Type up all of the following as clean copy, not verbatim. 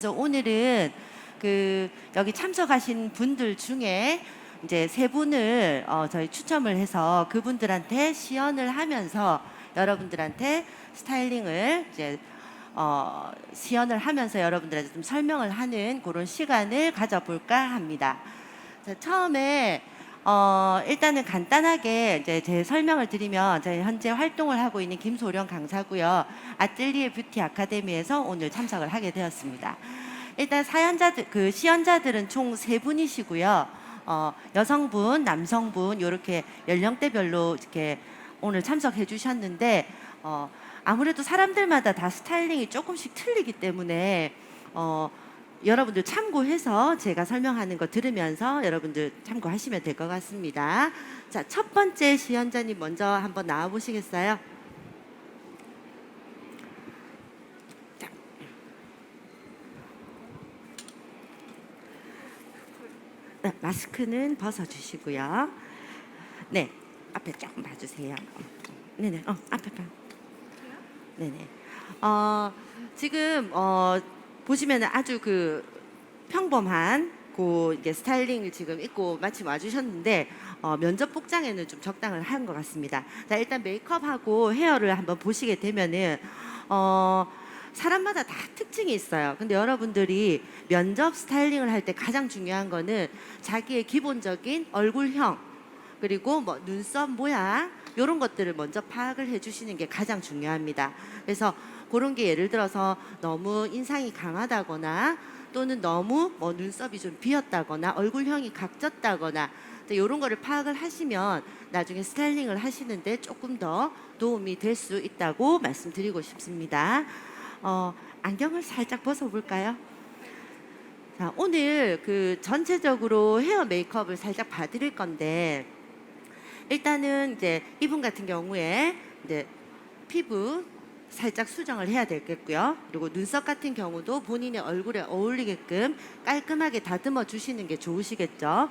그래서 오늘은 여기 참석하신 분들 중에 이제 세 분을 저희 추첨을 해서 그분들한테 시연을 하면서 여러분들한테 스타일링을 이제 시연을 하면서 여러분들한테 좀 설명을 하는 그런 시간을 가져볼까 합니다. 자, 처음에 일단은 간단하게 이제 제 설명을 드리면, 저희 현재 활동을 하고 있는 김소령 강사고요. 아뜰리에 뷰티 아카데미에서 오늘 참석을 하게 되었습니다. 일단 시연자들은 총 세 분이시고요. 여성분, 남성분 이렇게 연령대별로 이렇게 오늘 참석해 주셨는데, 아무래도 사람들마다 다 스타일링이 조금씩 틀리기 때문에 여러분들 참고해서 제가 설명하는 거 들으면서 여러분들 참고하시면 될 것 같습니다. 자, 첫 번째 시연자님 먼저 한번 나와 보시겠어요? 네, 마스크는 벗어주시고요. 네, 앞에 조금 봐주세요. 네네, 앞에 봐. 네네. 지금 보시면 아주 평범한 이게 스타일링을 지금 입고 마침 와주셨는데, 면접 복장에는 좀 적당을 한 것 같습니다. 자, 일단 메이크업하고 헤어를 한번 보시게 되면은 사람마다 다 특징이 있어요. 근데 여러분들이 면접 스타일링을 할 때 가장 중요한 거는 자기의 기본적인 얼굴형, 그리고 뭐 눈썹 모양 이런 것들을 먼저 파악을 해주시는 게 가장 중요합니다. 그래서 그런 게 예를 들어서 너무 인상이 강하다거나 또는 너무 뭐 눈썹이 좀 비었다거나 얼굴형이 각졌다거나 이런 거를 파악을 하시면 나중에 스타일링을 하시는데 조금 더 도움이 될 수 있다고 말씀드리고 싶습니다. 안경을 살짝 벗어볼까요? 자, 오늘 전체적으로 헤어 메이크업을 살짝 봐드릴 건데, 일단은 이제 이분 같은 경우에 이제 피부 살짝 수정을 해야 되겠고요. 그리고 눈썹 같은 경우도 본인의 얼굴에 어울리게끔 깔끔하게 다듬어 주시는 게 좋으시겠죠.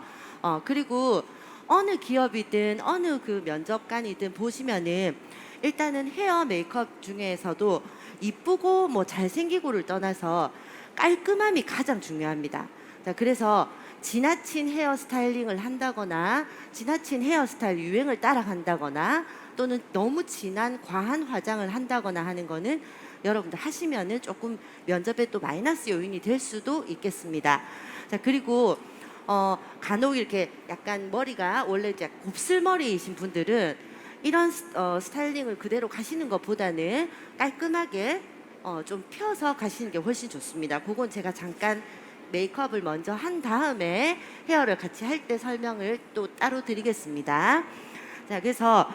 그리고 어느 기업이든 어느 면접관이든 보시면은 일단은 헤어 메이크업 중에서도 이쁘고 뭐 잘생기고를 떠나서 깔끔함이 가장 중요합니다. 자, 그래서 지나친 헤어 스타일링을 한다거나 지나친 헤어스타일 유행을 따라간다거나 또는 너무 진한 과한 화장을 한다거나 하는 거는 여러분들 하시면은 조금 면접에 또 마이너스 요인이 될 수도 있겠습니다. 자, 그리고 간혹 이렇게 약간 머리가 원래 이제 곱슬머리이신 분들은 이런 스타일링을 그대로 가시는 것보다는 깔끔하게 좀 펴서 가시는 게 훨씬 좋습니다. 그건 제가 잠깐 메이크업을 먼저 한 다음에 헤어를 같이 할 때 설명을 또 따로 드리겠습니다. 자, 그래서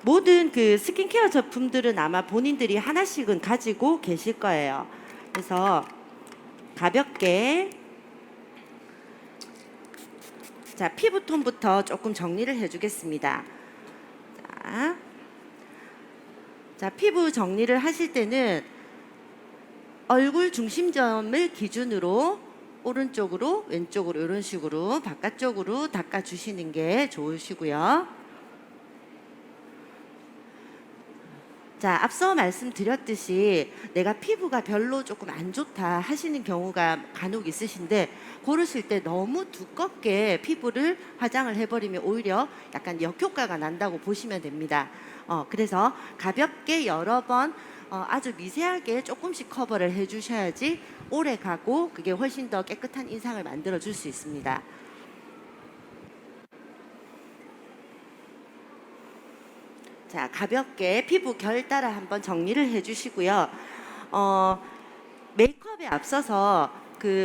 모든 스킨케어 제품들은 아마 본인들이 하나씩은 가지고 계실 거예요. 그래서 가볍게 자, 피부톤부터 조금 정리를 해주겠습니다. 자, 피부 정리를 하실 때는 얼굴 중심점을 기준으로 오른쪽으로 왼쪽으로 이런 식으로 바깥쪽으로 닦아주시는 게 좋으시고요. 자, 앞서 말씀드렸듯이 내가 피부가 별로 조금 안 좋다 하시는 경우가 간혹 있으신데, 고르실 때 너무 두껍게 피부를 화장을 해버리면 오히려 약간 역효과가 난다고 보시면 됩니다. 그래서 가볍게 여러 번 아주 미세하게 조금씩 커버를 해주셔야지 오래 가고 그게 훨씬 더 깨끗한 인상을 만들어 줄 수 있습니다. 자, 가볍게 피부 결 따라 한번 정리를 해주시고요. 메이크업에 앞서서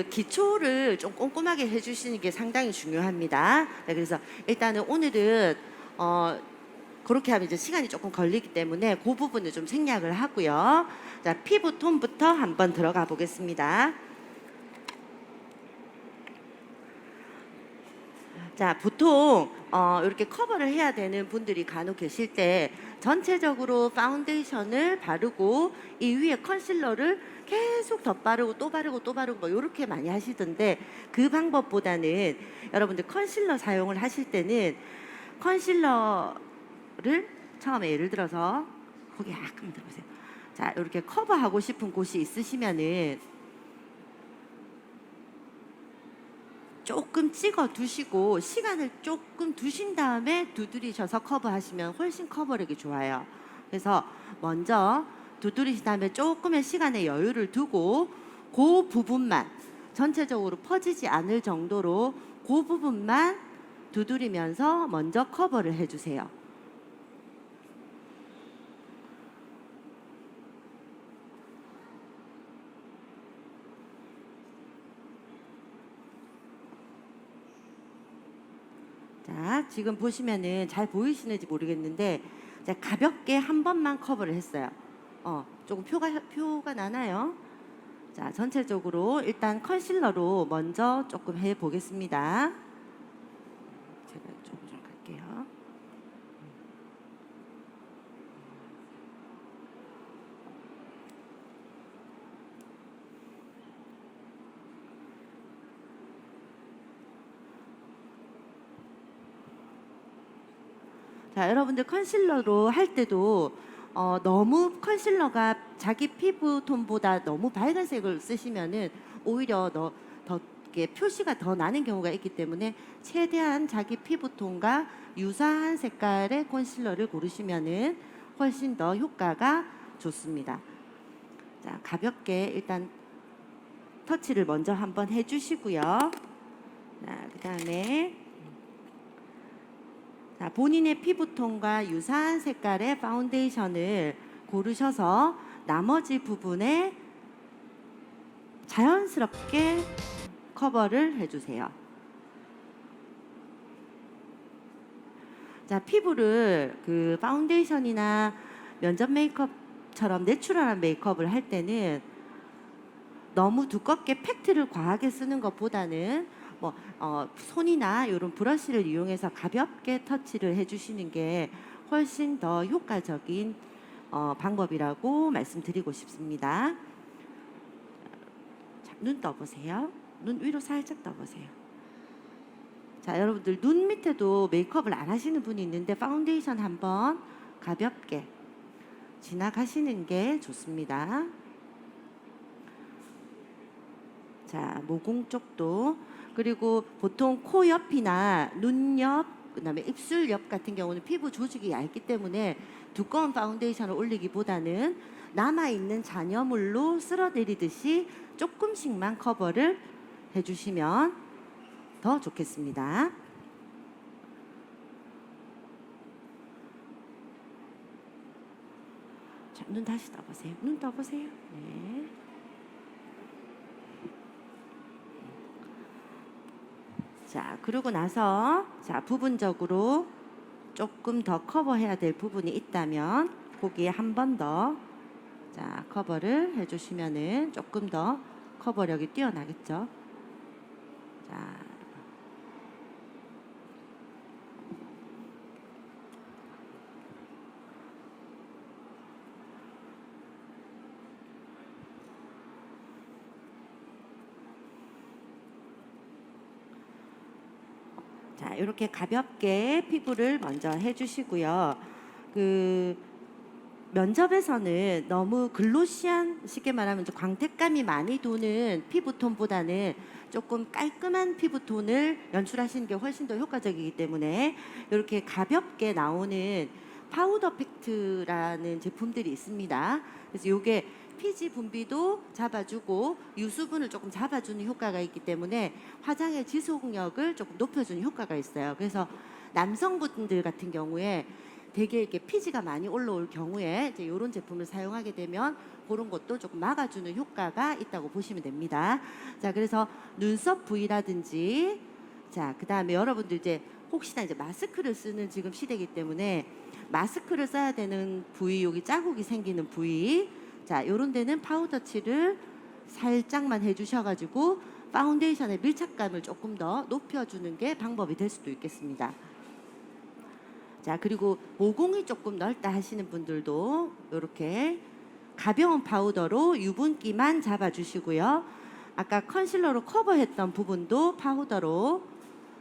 기초를 좀 꼼꼼하게 해주시는 게 상당히 중요합니다. 네, 그래서 일단은 오늘은 그렇게 하면 이제 시간이 조금 걸리기 때문에 그 부분을 좀 생략을 하고요. 자, 피부 톤부터 한번 들어가 보겠습니다. 자, 보통 이렇게 커버를 해야 되는 분들이 간혹 계실 때 전체적으로 파운데이션을 바르고 이 위에 컨실러를 계속 덧바르고 또 바르고 또 바르고 뭐 이렇게 많이 하시던데, 그 방법보다는 여러분들 컨실러 사용을 하실 때는 컨실러를 처음에 예를 들어서 거기 약간 들어보세요. 자, 이렇게 커버하고 싶은 곳이 있으시면은 조금 찍어 두시고 시간을 조금 두신 다음에 두드리셔서 커버하시면 훨씬 커버력이 좋아요. 그래서 먼저 두드리신 다음에 조금의 시간의 여유를 두고 그 부분만 전체적으로 퍼지지 않을 정도로 그 부분만 두드리면서 먼저 커버를 해주세요. 자, 지금 보시면은 잘 보이시는지 모르겠는데 자, 가볍게 한 번만 커버를 했어요. 조금 표가 나나요? 자, 전체적으로 일단 컨실러로 먼저 조금 해 보겠습니다. 제가 조금 갈게요. 자, 여러분들 컨실러로 할 때도 너무 컨실러가 자기 피부 톤보다 너무 밝은 색을 쓰시면은 오히려 더 이렇게 표시가 더 나는 경우가 있기 때문에 최대한 자기 피부 톤과 유사한 색깔의 컨실러를 고르시면은 훨씬 더 효과가 좋습니다. 자, 가볍게 일단 터치를 먼저 한번 해주시고요. 자, 그다음에 자, 본인의 피부톤과 유사한 색깔의 파운데이션을 고르셔서 나머지 부분에 자연스럽게 커버를 해주세요. 자, 피부를 그 파운데이션이나 면접 메이크업처럼 내추럴한 메이크업을 할 때는 너무 두껍게 팩트를 과하게 쓰는 것보다는 손이나 이런 브러쉬를 이용해서 가볍게 터치를 해주시는 게 훨씬 더 효과적인 방법이라고 말씀드리고 싶습니다. 자, 눈 떠보세요. 눈 위로 살짝 떠보세요. 자, 여러분들 눈 밑에도 메이크업을 안 하시는 분이 있는데 파운데이션 한번 가볍게 지나가시는 게 좋습니다. 자, 모공 쪽도 그리고 보통 코 옆이나 눈 옆, 그다음에 입술 옆 같은 경우는 피부 조직이 얇기 때문에 두꺼운 파운데이션을 올리기보다는 남아있는 잔여물로 쓸어내리듯이 조금씩만 커버를 해주시면 더 좋겠습니다. 자, 눈 다시 떠보세요. 눈 떠보세요. 네. 자, 그러고 나서 자, 부분적으로 조금 더 커버해야 될 부분이 있다면 거기에 한 번 더 자, 커버를 해주시면은 조금 더 커버력이 뛰어나겠죠. 자, 자, 이렇게 가볍게 피부를 먼저 해주시고요. 그 면접에서는 너무 글로시한, 쉽게 말하면 좀 광택감이 많이 도는 피부톤보다는 조금 깔끔한 피부톤을 연출하시는 게 훨씬 더 효과적이기 때문에 이렇게 가볍게 나오는 파우더 팩트라는 제품들이 있습니다. 그래서 이게 피지 분비도 잡아주고 유수분을 조금 잡아주는 효과가 있기 때문에 화장의 지속력을 조금 높여주는 효과가 있어요. 그래서 남성분들 같은 경우에 되게 이렇게 피지가 많이 올라올 경우에 이제 이런 제품을 사용하게 되면 그런 것도 조금 막아주는 효과가 있다고 보시면 됩니다. 자, 그래서 눈썹 부위라든지 자, 그다음에 여러분들 이제 혹시나 이제 마스크를 쓰는 지금 시대이기 때문에 마스크를 써야 되는 부위, 여기 자국이 생기는 부위, 자, 요런 데는 파우더칠을 살짝만 해주셔가지고 파운데이션의 밀착감을 조금 더 높여주는 게 방법이 될 수도 있겠습니다. 자, 그리고 모공이 조금 넓다 하시는 분들도 이렇게 가벼운 파우더로 유분기만 잡아주시고요. 아까 컨실러로 커버했던 부분도 파우더로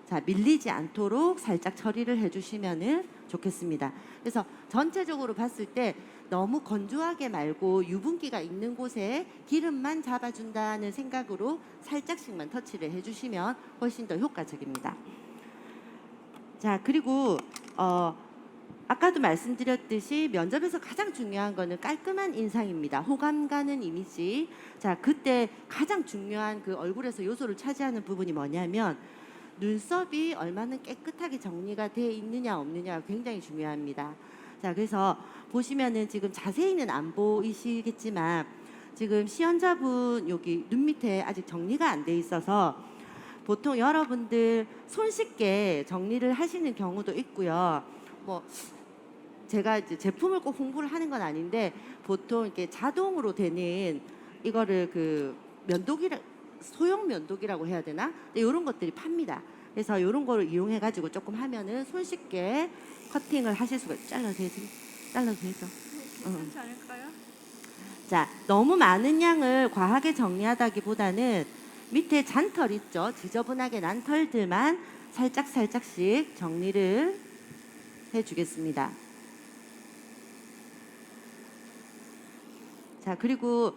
자, 밀리지 않도록 살짝 처리를 해주시면 좋겠습니다. 그래서 전체적으로 봤을 때 너무 건조하게 말고 유분기가 있는 곳에 기름만 잡아준다는 생각으로 살짝씩만 터치를 해주시면 훨씬 더 효과적입니다. 자, 그리고 아까도 말씀드렸듯이 면접에서 가장 중요한 거는 깔끔한 인상입니다. 호감 가는 이미지. 자, 그때 가장 중요한 그 얼굴에서 요소를 차지하는 부분이 뭐냐면 눈썹이 얼마나 깨끗하게 정리가 되어 있느냐 없느냐가 굉장히 중요합니다. 자, 그래서 보시면은 지금 자세히는 안 보이시겠지만 지금 시연자분 여기 눈 밑에 아직 정리가 안 돼 있어서 보통 여러분들 손쉽게 정리를 하시는 경우도 있고요. 뭐 제가 이제 제품을 꼭 홍보를 하는 건 아닌데 보통 이렇게 자동으로 되는 이거를 그 면도기라 소형 면도기라고 해야 되나? 이런 것들이 팝니다. 그래서 이런 거를 이용해 가지고 조금 하면은 손쉽게 커팅을 하실 수가 잘라도 되지? 잘라도 되죠? 괜찮지 않을까요? 자, 너무 많은 양을 과하게 정리하다기보다는 밑에 잔털 있죠? 지저분하게 난 털들만 살짝씩 정리를 해주겠습니다. 자, 그리고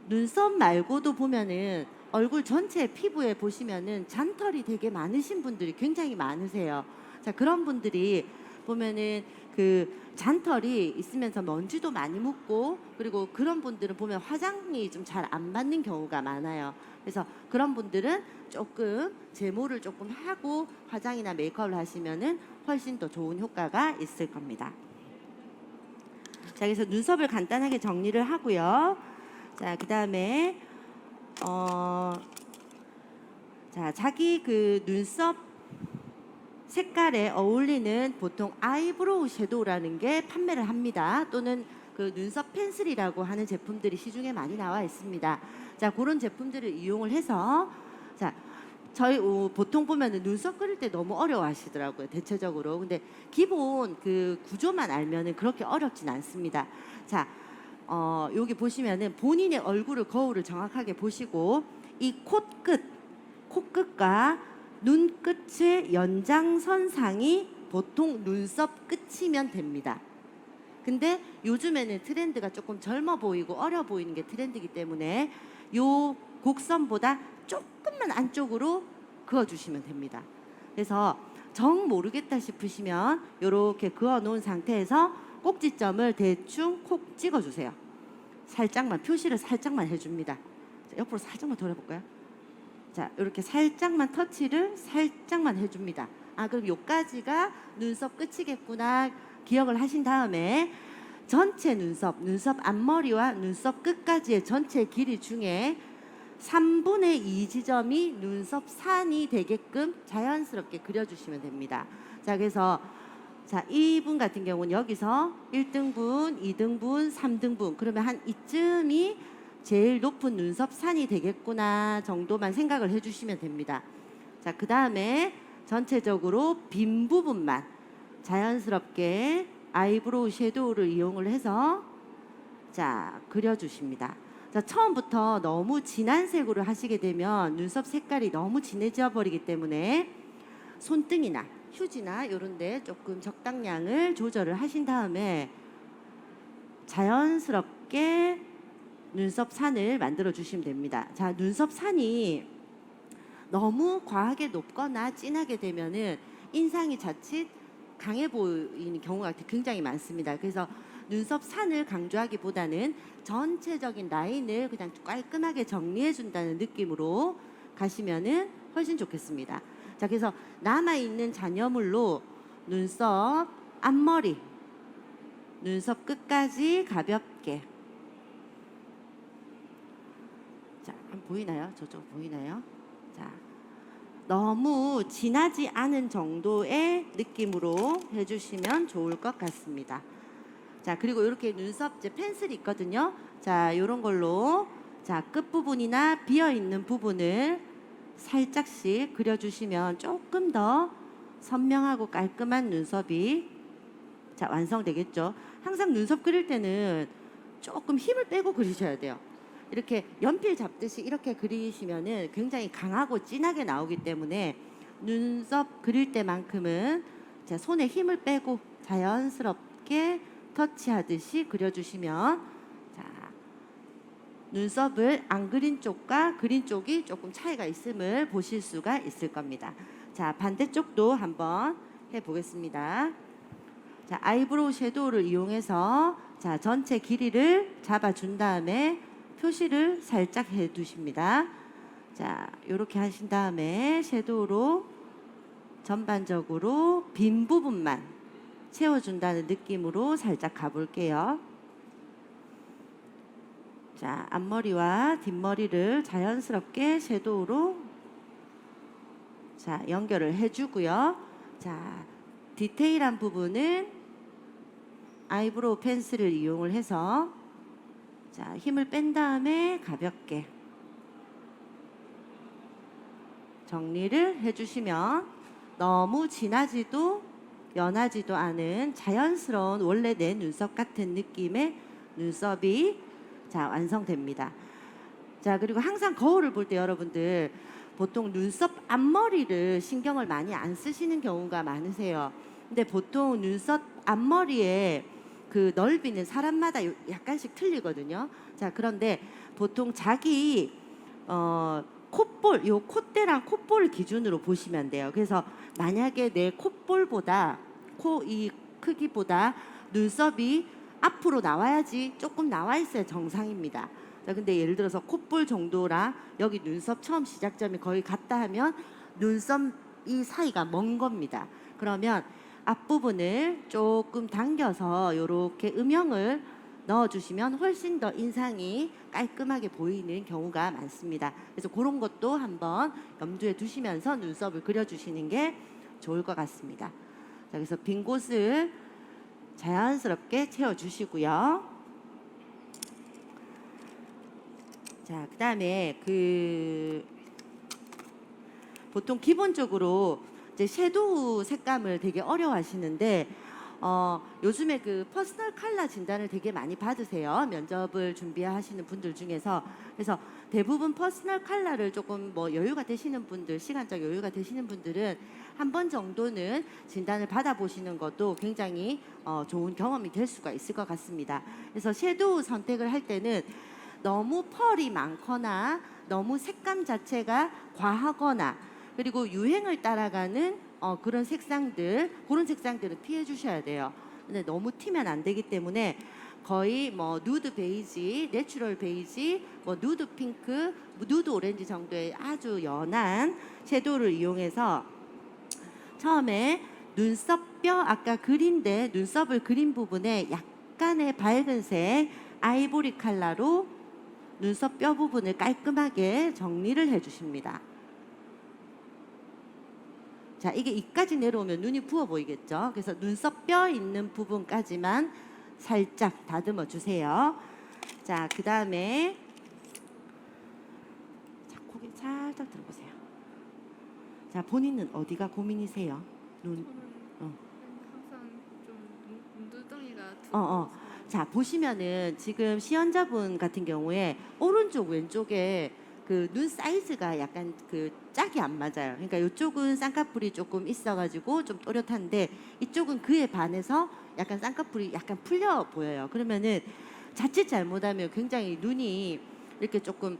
눈썹 말고도 보면은 얼굴 전체 피부에 보시면은 잔털이 되게 많으신 분들이 굉장히 많으세요. 자, 그런 분들이 보면은 그 잔털이 있으면서 먼지도 많이 묻고 그리고 그런 분들은 보면 화장이 좀 잘 안 맞는 경우가 많아요. 그래서 그런 분들은 조금 제모를 조금 하고 화장이나 메이크업을 하시면은 훨씬 더 좋은 효과가 있을 겁니다. 자, 그래서 눈썹을 간단하게 정리를 하고요. 자, 그다음에 자, 자기 그 눈썹 색깔에 어울리는 보통 아이브로우 섀도우라는 게 판매를 합니다. 또는 그 눈썹 펜슬이라고 하는 제품들이 시중에 많이 나와 있습니다. 자, 그런 제품들을 이용을 해서 자, 저희 보통 보면은 눈썹 그릴 때 너무 어려워하시더라고요. 대체적으로. 근데 기본 그 구조만 알면은 그렇게 어렵진 않습니다. 자, 여기 보시면은 본인의 얼굴을 거울을 정확하게 보시고 이 코끝과 눈끝의 연장선상이 보통 눈썹 끝이면 됩니다. 근데 요즘에는 트렌드가 조금 젊어 보이고 어려 보이는 게 트렌드이기 때문에 요 곡선보다 조금만 안쪽으로 그어주시면 됩니다. 그래서 정 모르겠다 싶으시면 이렇게 그어 놓은 상태에서 꼭지점을 대충 콕 찍어주세요. 살짝만, 표시를 살짝만 해줍니다. 자, 옆으로 살짝만 돌아볼까요? 자, 이렇게 살짝만 터치를 살짝만 해줍니다. 아, 그럼 요까지가 눈썹 끝이겠구나 기억을 하신 다음에 전체 눈썹 앞머리와 눈썹 끝까지의 전체 길이 중에 3분의 2 지점이 눈썹 산이 되게끔 자연스럽게 그려주시면 됩니다. 자, 그래서 자, 이분 같은 경우는 여기서 1등분, 2등분, 3등분 그러면 한 이쯤이 제일 높은 눈썹 산이 되겠구나 정도만 생각을 해주시면 됩니다. 자, 그 다음에 전체적으로 빈 부분만 자연스럽게 아이브로우 섀도우를 이용을 해서 자, 그려주십니다. 자, 처음부터 너무 진한 색으로 하시게 되면 눈썹 색깔이 너무 진해져 버리기 때문에 손등이나 휴지나 이런 데 조금 적당량을 조절을 하신 다음에 자연스럽게 눈썹 산을 만들어 주시면 됩니다. 자, 눈썹 산이 너무 과하게 높거나 진하게 되면은 인상이 자칫 강해 보이는 경우가 굉장히 많습니다. 그래서 눈썹 산을 강조하기보다는 전체적인 라인을 그냥 깔끔하게 정리해 준다는 느낌으로 가시면은 훨씬 좋겠습니다. 자, 그래서 남아 있는 잔여물로 눈썹 앞머리, 눈썹 끝까지 가볍게. 자, 보이나요? 저쪽 보이나요? 자, 너무 진하지 않은 정도의 느낌으로 해주시면 좋을 것 같습니다. 자, 그리고 이렇게 눈썹 이제 펜슬이 있거든요. 자, 이런 걸로 자, 끝부분이나 비어있는 부분을 살짝씩 그려주시면 조금 더 선명하고 깔끔한 눈썹이 자, 완성되겠죠. 항상 눈썹 그릴 때는 조금 힘을 빼고 그리셔야 돼요. 이렇게 연필 잡듯이 이렇게 그리시면은 굉장히 강하고 진하게 나오기 때문에 눈썹 그릴 때만큼은 자, 손에 힘을 빼고 자연스럽게 터치하듯이 그려주시면 자, 눈썹을 안 그린 쪽과 그린 쪽이 조금 차이가 있음을 보실 수가 있을 겁니다. 자, 반대쪽도 한번 해보겠습니다. 자, 아이브로우 섀도우를 이용해서 자, 전체 길이를 잡아준 다음에 표시를 살짝 해두십니다. 자, 이렇게 하신 다음에 섀도우로 전반적으로 빈 부분만 채워준다는 느낌으로 살짝 가볼게요. 자, 앞머리와 뒷머리를 자연스럽게 섀도우로 자, 연결을 해주고요. 자, 디테일한 부분은 아이브로우 펜슬을 이용을 해서 자, 힘을 뺀 다음에 가볍게 정리를 해주시면 너무 진하지도 연하지도 않은 자연스러운 원래 내 눈썹 같은 느낌의 눈썹이 자, 완성됩니다. 자, 그리고 항상 거울을 볼 때 여러분들 보통 눈썹 앞머리를 신경을 많이 안 쓰시는 경우가 많으세요. 근데 보통 눈썹 앞머리에 그 넓이는 사람마다 약간씩 틀리거든요. 자, 그런데 보통 자기 콧볼, 요 콧대랑 콧볼 기준으로 보시면 돼요. 그래서 만약에 내 콧볼보다 코 이 크기보다 눈썹이 앞으로 나와야지 조금 나와 있어야 정상입니다. 자, 근데 예를 들어서 콧볼 정도라 여기 눈썹 처음 시작점이 거의 같다 하면 눈썹 이 사이가 먼 겁니다. 그러면 앞부분을 조금 당겨서 이렇게 음영을 넣어주시면 훨씬 더 인상이 깔끔하게 보이는 경우가 많습니다. 그래서 그런 것도 한번 염두에 두시면서 눈썹을 그려주시는 게 좋을 것 같습니다. 자, 그래서 빈 곳을 자연스럽게 채워주시고요. 자, 그 다음에 보통 기본적으로 이제 섀도우 색감을 되게 어려워하시는데 요즘에 그 퍼스널 컬러 진단을 되게 많이 받으세요. 면접을 준비하시는 분들 중에서. 그래서 대부분 퍼스널 컬러를 조금 뭐 여유가 되시는 분들, 시간적 여유가 되시는 분들은 한 번 정도는 진단을 받아보시는 것도 굉장히 좋은 경험이 될 수가 있을 것 같습니다. 그래서 섀도우 선택을 할 때는 너무 펄이 많거나 너무 색감 자체가 과하거나 그리고 유행을 따라가는 그런 색상들, 그런 색상들은 피해 주셔야 돼요. 근데 너무 튀면 안 되기 때문에 거의 뭐 누드 베이지, 내추럴 베이지, 뭐 누드 핑크, 누드 오렌지 정도의 아주 연한 섀도우를 이용해서 처음에 눈썹 뼈 아까 그린데 눈썹을 그린 부분에 약간의 밝은색 아이보리 컬러로 눈썹 뼈 부분을 깔끔하게 정리를 해주십니다. 자, 이게 이까지 내려오면 눈이 부어 보이겠죠? 그래서 눈썹 뼈 있는 부분까지만 살짝 다듬어 주세요. 자, 그 다음에 자, 고개 살짝 들어보세요. 자, 본인은 어디가 고민이세요? 저는 항상 좀 눈두덩이가 자, 보시면은 지금 시연자분 같은 경우에 오른쪽 왼쪽에 그 눈 사이즈가 약간 그 짝이 안 맞아요. 그러니까 이쪽은 쌍꺼풀이 조금 있어가지고 좀 또렷한데 이쪽은 그에 반해서 약간 쌍꺼풀이 약간 풀려 보여요. 그러면은 자칫 잘못하면 굉장히 눈이 이렇게 조금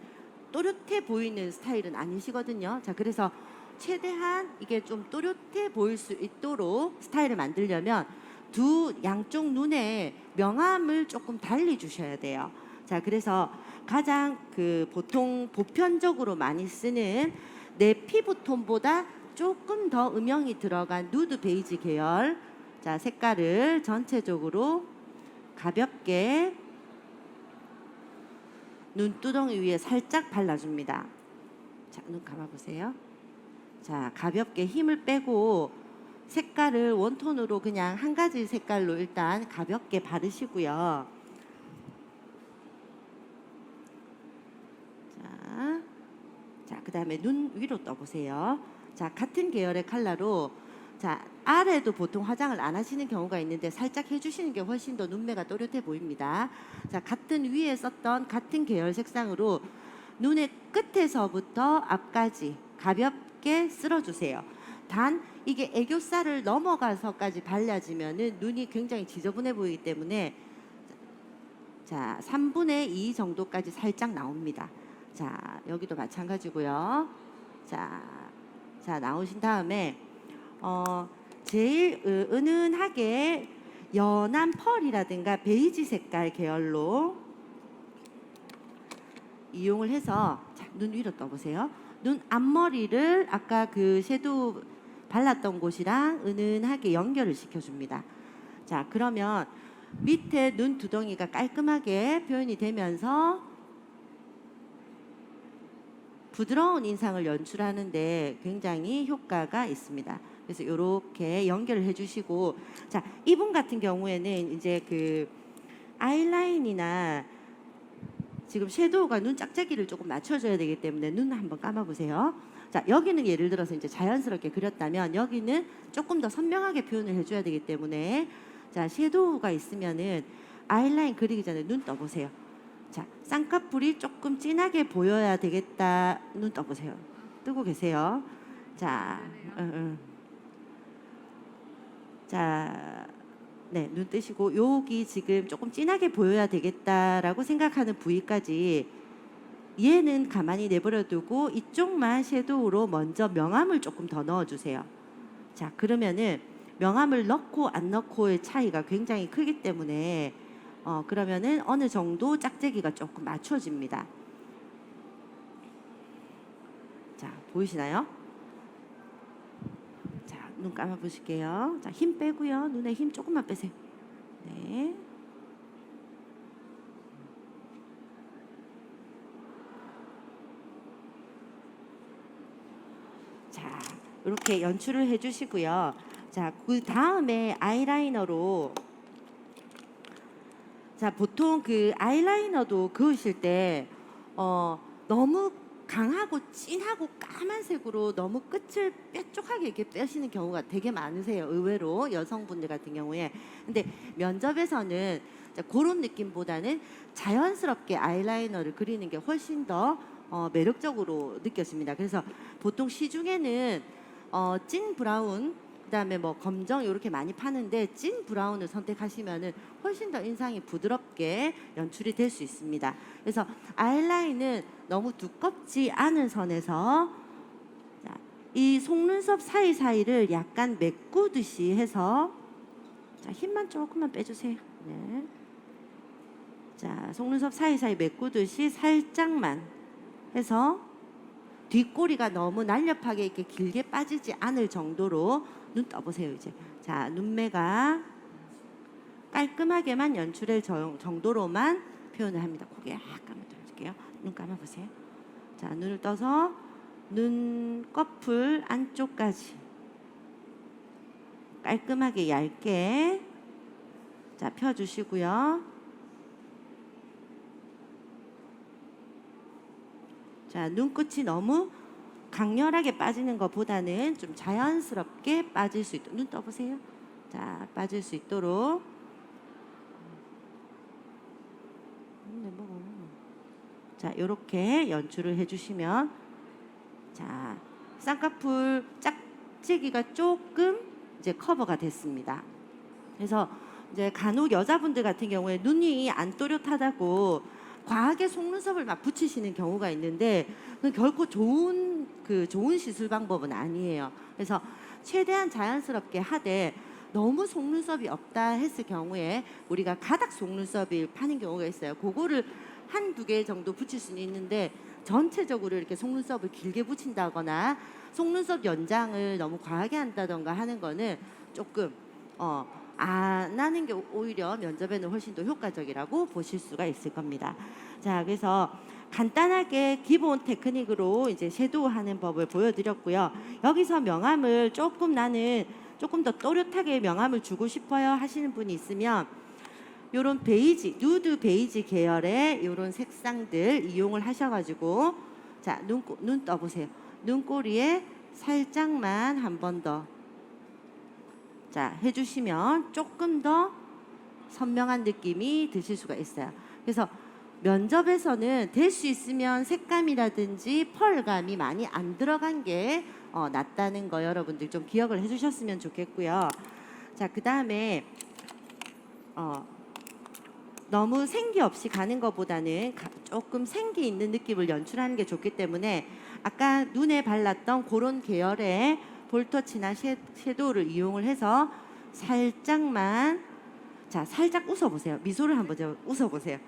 또렷해 보이는 스타일은 아니시거든요. 자, 그래서 최대한 이게 좀 또렷해 보일 수 있도록 스타일을 만들려면 두 양쪽 눈에 명암을 조금 달리 주셔야 돼요. 자, 그래서 가장 그 보통 보편적으로 많이 쓰는 내 피부톤보다 조금 더 음영이 들어간 누드 베이지 계열 자, 색깔을 전체적으로 가볍게 눈두덩이 위에 살짝 발라줍니다. 자, 눈 감아보세요. 자, 가볍게 힘을 빼고 색깔을 웜톤으로 그냥 한 가지 색깔로 일단 가볍게 바르시고요. 자, 그 다음에 눈 위로 떠보세요. 자, 같은 계열의 컬러로 자, 아래도 보통 화장을 안 하시는 경우가 있는데 살짝 해주시는 게 훨씬 더 눈매가 또렷해 보입니다. 자, 같은 위에 썼던 같은 계열 색상으로 눈의 끝에서부터 앞까지 가볍게 쓸어주세요. 단 이게 애교살을 넘어가서까지 발라지면은 눈이 굉장히 지저분해 보이기 때문에 자 3분의 2 정도까지 살짝 나옵니다. 자 여기도 마찬가지고요. 자 나오신 다음에 제일 은은하게 연한 펄이라든가 베이지 색깔 계열로 이용을 해서 자, 눈 위로 떠보세요. 눈 앞머리를 아까 그 섀도우 발랐던 곳이랑 은은하게 연결을 시켜줍니다. 자 그러면 밑에 눈 두덩이가 깔끔하게 표현이 되면서 부드러운 인상을 연출하는데 굉장히 효과가 있습니다. 그래서 이렇게 연결을 해주시고, 자 이분 같은 경우에는 이제 그 아이라인이나 지금 섀도우가 눈 짝짝이를 조금 맞춰줘야 되기 때문에 눈 한번 감아보세요. 자 여기는 예를 들어서 이제 자연스럽게 그렸다면 여기는 조금 더 선명하게 표현을 해줘야 되기 때문에 자 섀도우가 있으면은 아이라인 그리기 전에 눈 떠보세요. 자 쌍꺼풀이 조금 진하게 보여야 되겠다. 눈 떠보세요. 뜨고 계세요. 자, 자, 네, 눈 뜨시고 여기 지금 조금 진하게 보여야 되겠다라고 생각하는 부위까지 얘는 가만히 내버려두고 이쪽만 섀도우로 먼저 명암을 조금 더 넣어주세요. 자, 그러면은 명암을 넣고 안 넣고의 차이가 굉장히 크기 때문에 그러면은 어느 정도 짝재기가 조금 맞춰집니다. 자, 보이시나요? 자, 눈 감아 보실게요. 자, 힘 빼고요. 눈에 힘 조금만 빼세요. 네. 자, 이렇게 연출을 해주시고요. 자, 그 다음에 아이라이너로 자, 보통 그 아이라이너도 그으실 때 너무 강하고 진하고 까만색으로 너무 끝을 뾰족하게 이렇게 빼시는 경우가 되게 많으세요. 의외로 여성분들 같은 경우에. 근데 면접에서는 그런 느낌보다는 자연스럽게 아이라이너를 그리는 게 훨씬 더 매력적으로 느껴집니다. 그래서 보통 시중에는 찐 브라운 그다음에 뭐 검정 이렇게 많이 파는데 찐 브라운을 선택하시면은 훨씬 더 인상이 부드럽게 연출이 될 수 있습니다. 그래서 아이라인은 너무 두껍지 않은 선에서 자, 이 속눈썹 사이사이를 약간 메꾸듯이 해서 자, 힘만 조금만 빼주세요. 네. 자, 속눈썹 사이사이 메꾸듯이 살짝만 해서 뒷꼬리가 너무 날렵하게 이렇게 길게 빠지지 않을 정도로 눈 떠보세요. 이제 자 눈매가 깔끔하게만 연출할 정도로만 표현을 합니다. 고개 약간만 들어줄게요. 눈 감아보세요. 자 눈을 떠서 눈꺼풀 안쪽까지 깔끔하게 얇게 자 펴주시고요. 자 눈끝이 너무 강렬하게 빠지는 것보다는 좀 자연스럽게 빠질 수 있도록 눈 떠보세요. 자 빠질 수 있도록 자 이렇게 연출을 해주시면 자 쌍꺼풀 짝재기가 조금 이제 커버가 됐습니다. 그래서 이제 간혹 여자분들 같은 경우에 눈이 안 또렷하다고 과하게 속눈썹을 막 붙이시는 경우가 있는데 결코 좋은 시술 방법은 아니에요. 그래서 최대한 자연스럽게 하되 너무 속눈썹이 없다 했을 경우에 우리가 가닥 속눈썹을 파는 경우가 있어요. 그거를 한두 개 정도 붙일 수는 있는데 전체적으로 이렇게 속눈썹을 길게 붙인다거나 속눈썹 연장을 너무 과하게 한다던가 하는 거는 조금 안 하는 게 오히려 면접에는 훨씬 더 효과적이라고 보실 수가 있을 겁니다. 자, 그래서 간단하게 기본 테크닉으로 이제 섀도우 하는 법을 보여드렸고요. 여기서 명암을 나는 조금 더 또렷하게 명암을 주고 싶어요 하시는 분이 있으면 요런 베이지, 누드 베이지 계열의 요런 색상들 이용을 하셔가지고 자, 눈 떠보세요. 눈꼬리에 살짝만 한 번 더 자, 해주시면 조금 더 선명한 느낌이 드실 수가 있어요. 그래서 면접에서는 될 수 있으면 색감이라든지 펄감이 많이 안 들어간 게 낫다는 거 여러분들 좀 기억을 해주셨으면 좋겠고요. 자, 그 다음에 너무 생기 없이 가는 것보다는 조금 생기 있는 느낌을 연출하는 게 좋기 때문에 아까 눈에 발랐던 그런 계열의 볼터치나 섀도우를 이용을 해서 살짝만, 자, 살짝 웃어보세요. 미소를 한번 좀 웃어보세요.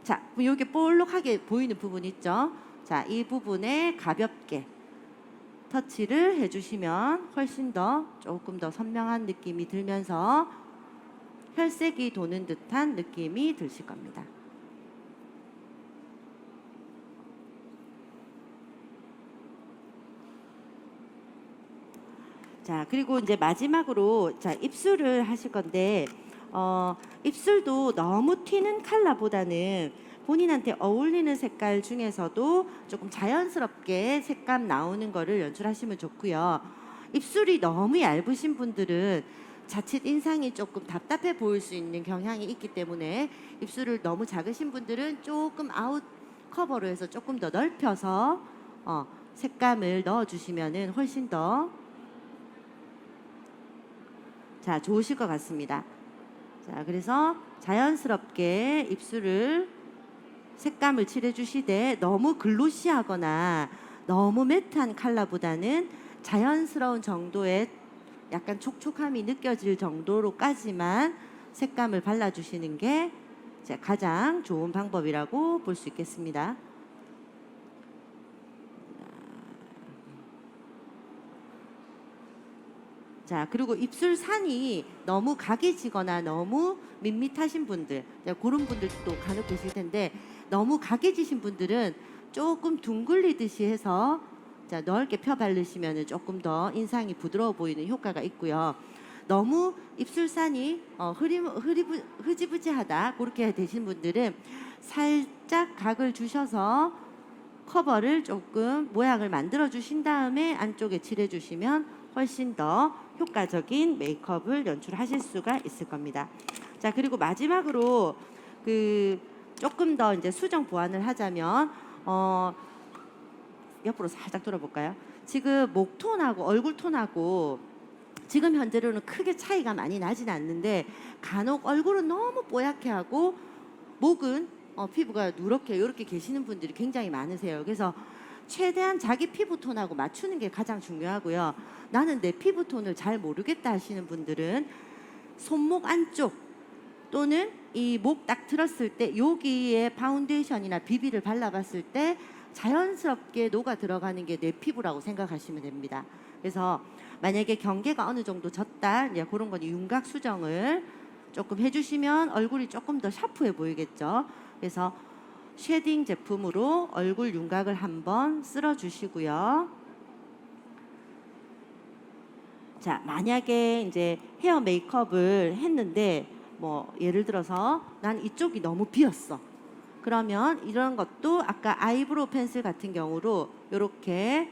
자, 여기 볼록하게 보이는 부분 있죠? 자, 이 부분에 가볍게 터치를 해주시면 훨씬 더 조금 더 선명한 느낌이 들면서 혈색이 도는 듯한 느낌이 드실 겁니다. 자, 그리고 이제 마지막으로 자, 입술을 하실 건데 입술도 너무 튀는 컬러보다는 본인한테 어울리는 색깔 중에서도 조금 자연스럽게 색감 나오는 거를 연출하시면 좋고요. 입술이 너무 얇으신 분들은 자칫 인상이 조금 답답해 보일 수 있는 경향이 있기 때문에 입술을 너무 작으신 분들은 조금 아웃 커버로 해서 조금 더 넓혀서 색감을 넣어주시면 훨씬 더 자, 좋으실 것 같습니다. 자, 그래서 자연스럽게 입술을 색감을 칠해주시되 너무 글로시하거나 너무 매트한 컬러보다는 자연스러운 정도의 약간 촉촉함이 느껴질 정도로까지만 색감을 발라주시는 게 가장 좋은 방법이라고 볼 수 있겠습니다. 자, 그리고 입술산이 너무 각해지거나 너무 밋밋하신 분들, 그런 분들도 간혹 계실 텐데 너무 각해지신 분들은 조금 둥글리듯이 해서 자, 넓게 펴 바르시면 조금 더 인상이 부드러워 보이는 효과가 있고요. 너무 입술산이 흐지부지하다 그렇게 되신 분들은 살짝 각을 주셔서 커버를 조금 모양을 만들어 주신 다음에 안쪽에 칠해 주시면 훨씬 더 효과적인 메이크업을 연출하실 수가 있을 겁니다. 자, 그리고 마지막으로 조금 더 이제 수정 보완을 하자면 옆으로 살짝 돌아볼까요? 지금 목톤하고 얼굴톤하고 지금 현재로는 크게 차이가 많이 나진 않는데 간혹 얼굴은 너무 뽀얗게 하고 목은 피부가 누렇게 이렇게 계시는 분들이 굉장히 많으세요. 그래서 최대한 자기 피부톤하고 맞추는 게 가장 중요하고요. 나는 내 피부톤을 잘 모르겠다 하시는 분들은 손목 안쪽 또는 이 목 딱 들었을 때 여기에 파운데이션이나 비비를 발라봤을 때 자연스럽게 녹아 들어가는 게 내 피부라고 생각하시면 됩니다. 그래서 만약에 경계가 어느 정도 졌다, 이제 그런 건 윤곽 수정을 조금 해주시면 얼굴이 조금 더 샤프해 보이겠죠. 그래서 쉐딩 제품으로 얼굴 윤곽을 한번 쓸어주시고요. 자, 만약에 이제 헤어 메이크업을 했는데 뭐 예를 들어서 난 이쪽이 너무 비었어. 그러면 이런 것도 아까 아이브로우 펜슬 같은 경우로 이렇게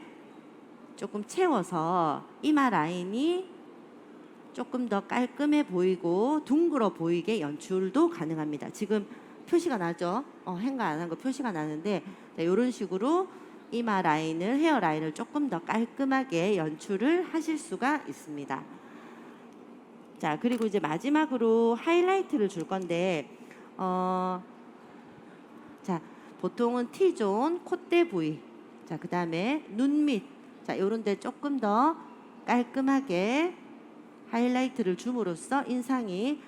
조금 채워서 이마 라인이 조금 더 깔끔해 보이고 둥글어 보이게 연출도 가능합니다. 지금 표시가 나죠? 행가 안 한 거 표시가 나는데 이런 식으로 이마 라인을, 헤어 라인을 조금 더 깔끔하게 연출을 하실 수가 있습니다. 자, 그리고 이제 마지막으로 하이라이트를 줄 건데 자, 보통은 T존, 콧대 부위, 자, 그 다음에 눈 밑, 자, 이런 데 조금 더 깔끔하게 하이라이트를 줌으로써 인상이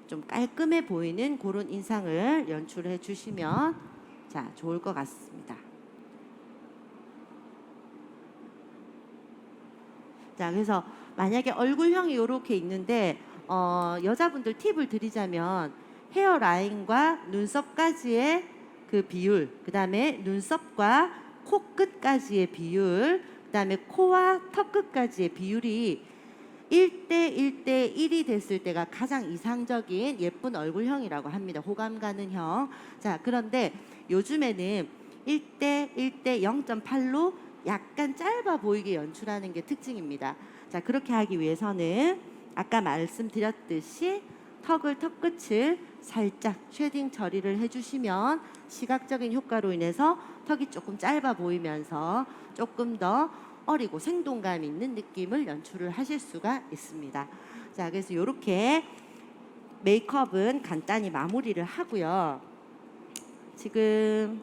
좀 깔끔해 보이는 그런 인상을 연출해 주시면 자, 좋을 것 같습니다. 자, 그래서 만약에 얼굴형이 이렇게 있는데 여자분들 팁을 드리자면 헤어 라인과 눈썹까지의 그 비율, 그 다음에 눈썹과 코끝까지의 비율, 그 다음에 코와 턱 끝까지의 비율이 1대 1이 됐을 때가 가장 이상적인 예쁜 얼굴형이라고 합니다. 호감 가는 형. 자, 그런데 요즘에는 1대 0.8로 약간 짧아 보이게 연출하는 게 특징입니다. 자, 그렇게 하기 위해서는 아까 말씀드렸듯이 턱을 턱끝을 살짝 쉐딩 처리를 해주시면 시각적인 효과로 인해서 턱이 조금 짧아 보이면서 조금 더 어리고 생동감 있는 느낌을 연출을 하실 수가 있습니다. 자, 그래서 이렇게 메이크업은 간단히 마무리를 하고요. 지금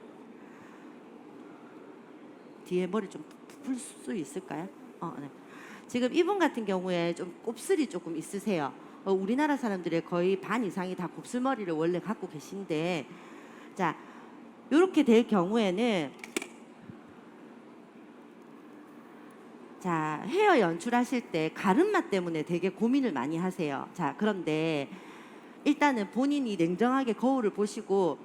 뒤에 머리 좀 풀 수 있을까요? 네. 지금 이분 같은 경우에 좀 곱슬이 조금 있으세요. 우리나라 사람들의 거의 반 이상이 다 곱슬머리를 원래 갖고 계신데, 자, 이렇게 될 경우에는 자, 헤어 연출하실 때 가르마 때문에 되게 고민을 많이 하세요. 자, 그런데 일단은 본인이 냉정하게 거울을 보시고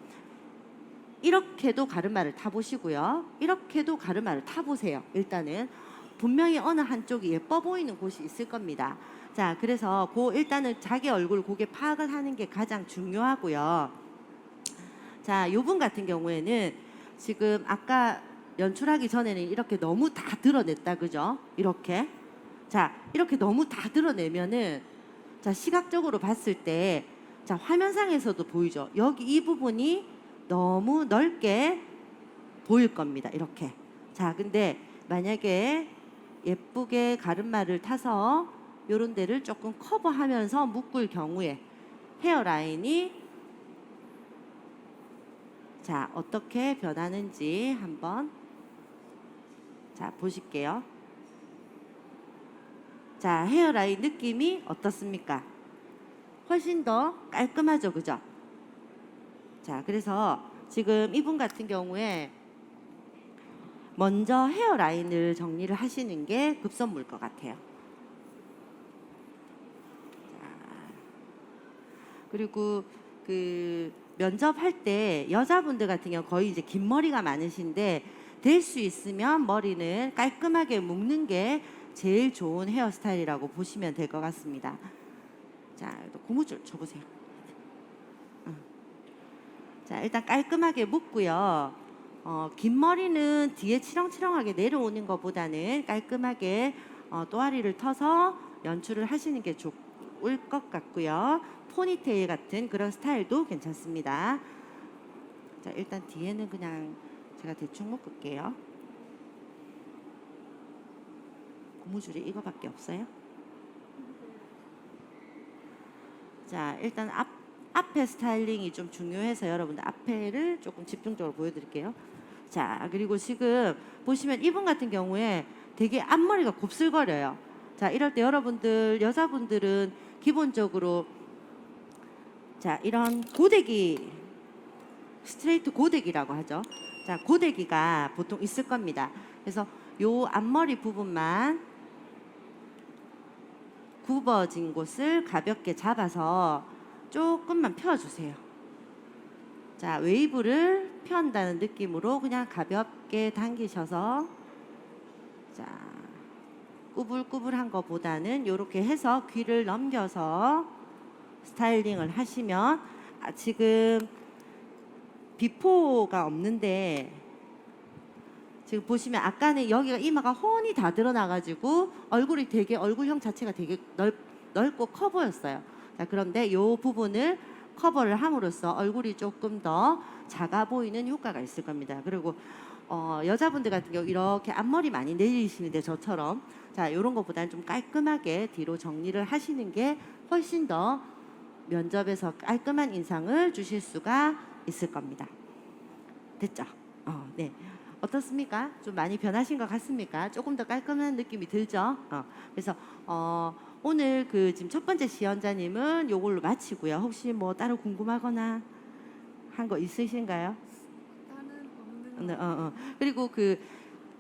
이렇게도 가르마를 타보시고요. 이렇게도 가르마를 타보세요. 일단은 분명히 어느 한쪽이 예뻐 보이는 곳이 있을 겁니다. 자, 그래서 일단은 자기 얼굴 고개 파악을 하는 게 가장 중요하고요. 자, 요분 같은 경우에는 지금 아까 연출하기 전에는 이렇게 너무 다 드러냈다, 그죠? 이렇게. 자, 이렇게 너무 다 드러내면은, 자, 시각적으로 봤을 때, 자, 화면상에서도 보이죠? 여기 이 부분이 너무 넓게 보일 겁니다. 이렇게. 자, 근데 만약에 예쁘게 가르마를 타서 요런 데를 조금 커버하면서 묶을 경우에 헤어라인이 자, 어떻게 변하는지 한번 자, 보실게요. 자, 헤어라인 느낌이 어떻습니까? 훨씬 더 깔끔하죠, 그죠? 자, 그래서 지금 이분 같은 경우에 먼저 헤어라인을 정리를 하시는 게 급선무일 것 같아요. 자, 그리고 그 면접할 때 여자분들 같은 경우 거의 이제 긴 머리가 많으신데 될 수 있으면 머리는 깔끔하게 묶는 게 제일 좋은 헤어스타일이라고 보시면 될 것 같습니다. 자, 고무줄 줘보세요. 자, 일단 깔끔하게 묶고요. 긴 머리는 뒤에 치렁치렁하게 내려오는 것보다는 깔끔하게 또아리를 터서 연출을 하시는 게 좋을 것 같고요. 포니테일 같은 그런 스타일도 괜찮습니다. 자, 일단 뒤에는 그냥 제가 대충 묶을게요. 고무줄이 이거밖에 없어요. 자, 일단 앞에 스타일링이 좀 중요해서 여러분들 앞에를 조금 집중적으로 보여드릴게요. 자, 그리고 지금 보시면 이분 같은 경우에 되게 앞머리가 곱슬거려요. 자, 이럴 때 여러분들 여자분들은 기본적으로 자, 이런 고데기 스트레이트 고데기라고 하죠. 자, 고데기가 보통 있을 겁니다. 그래서 요 앞머리 부분만 굽어진 곳을 가볍게 잡아서 조금만 펴주세요. 자, 웨이브를 편다는 느낌으로 그냥 가볍게 당기셔서 자, 꾸불꾸불한 것보다는 이렇게 해서 귀를 넘겨서 스타일링을 하시면 지금 비포가 없는데 지금 보시면 아까는 여기가 이마가 훤히 다 드러나가지고 얼굴이 되게 얼굴형 자체가 되게 넓고 커 보였어요. 자, 그런데 이 부분을 커버를 함으로써 얼굴이 조금 더 작아 보이는 효과가 있을 겁니다. 그리고 여자분들 같은 경우 이렇게 앞머리 많이 내리시는데 저처럼 자, 이런 것보다는 좀 깔끔하게 뒤로 정리를 하시는 게 훨씬 더 면접에서 깔끔한 인상을 주실 수가 있을 겁니다. 됐죠? 네. 어떻습니까? 좀 많이 변하신 것 같습니까? 조금 더 깔끔한 느낌이 들죠? 그래서 오늘 그 지금 첫 번째 시연자님은 요걸로 마치고요. 혹시 뭐 따로 궁금하거나 한 거 있으신가요? 다른 없는 그리고 그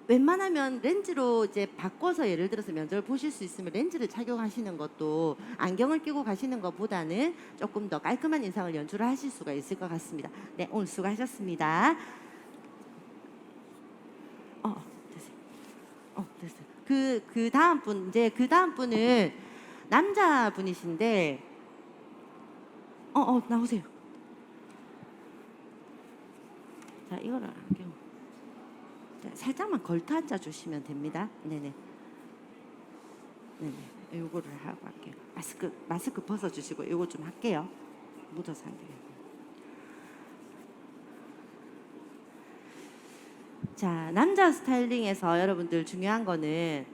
웬만하면 렌즈로 이제 바꿔서 예를 들어서 면접을 보실 수 있으면 렌즈를 착용하시는 것도 안경을 끼고 가시는 것보다는 조금 더 깔끔한 인상을 연출을 하실 수가 있을 것 같습니다. 네, 오늘 수고하셨습니다. 됐어요. 그 다음 분, 이제 그 다음 분은 남자분이신데, 나오세요. 자, 이거를 안경. 자, 살짝만 걸터 앉아 주시면 됩니다. 네네. 네네. 요거를 하고 할게요. 마스크 벗어주시고, 요거 좀 할게요. 묻어서 안 되겠네. 자, 남자 스타일링에서 여러분들 중요한 거는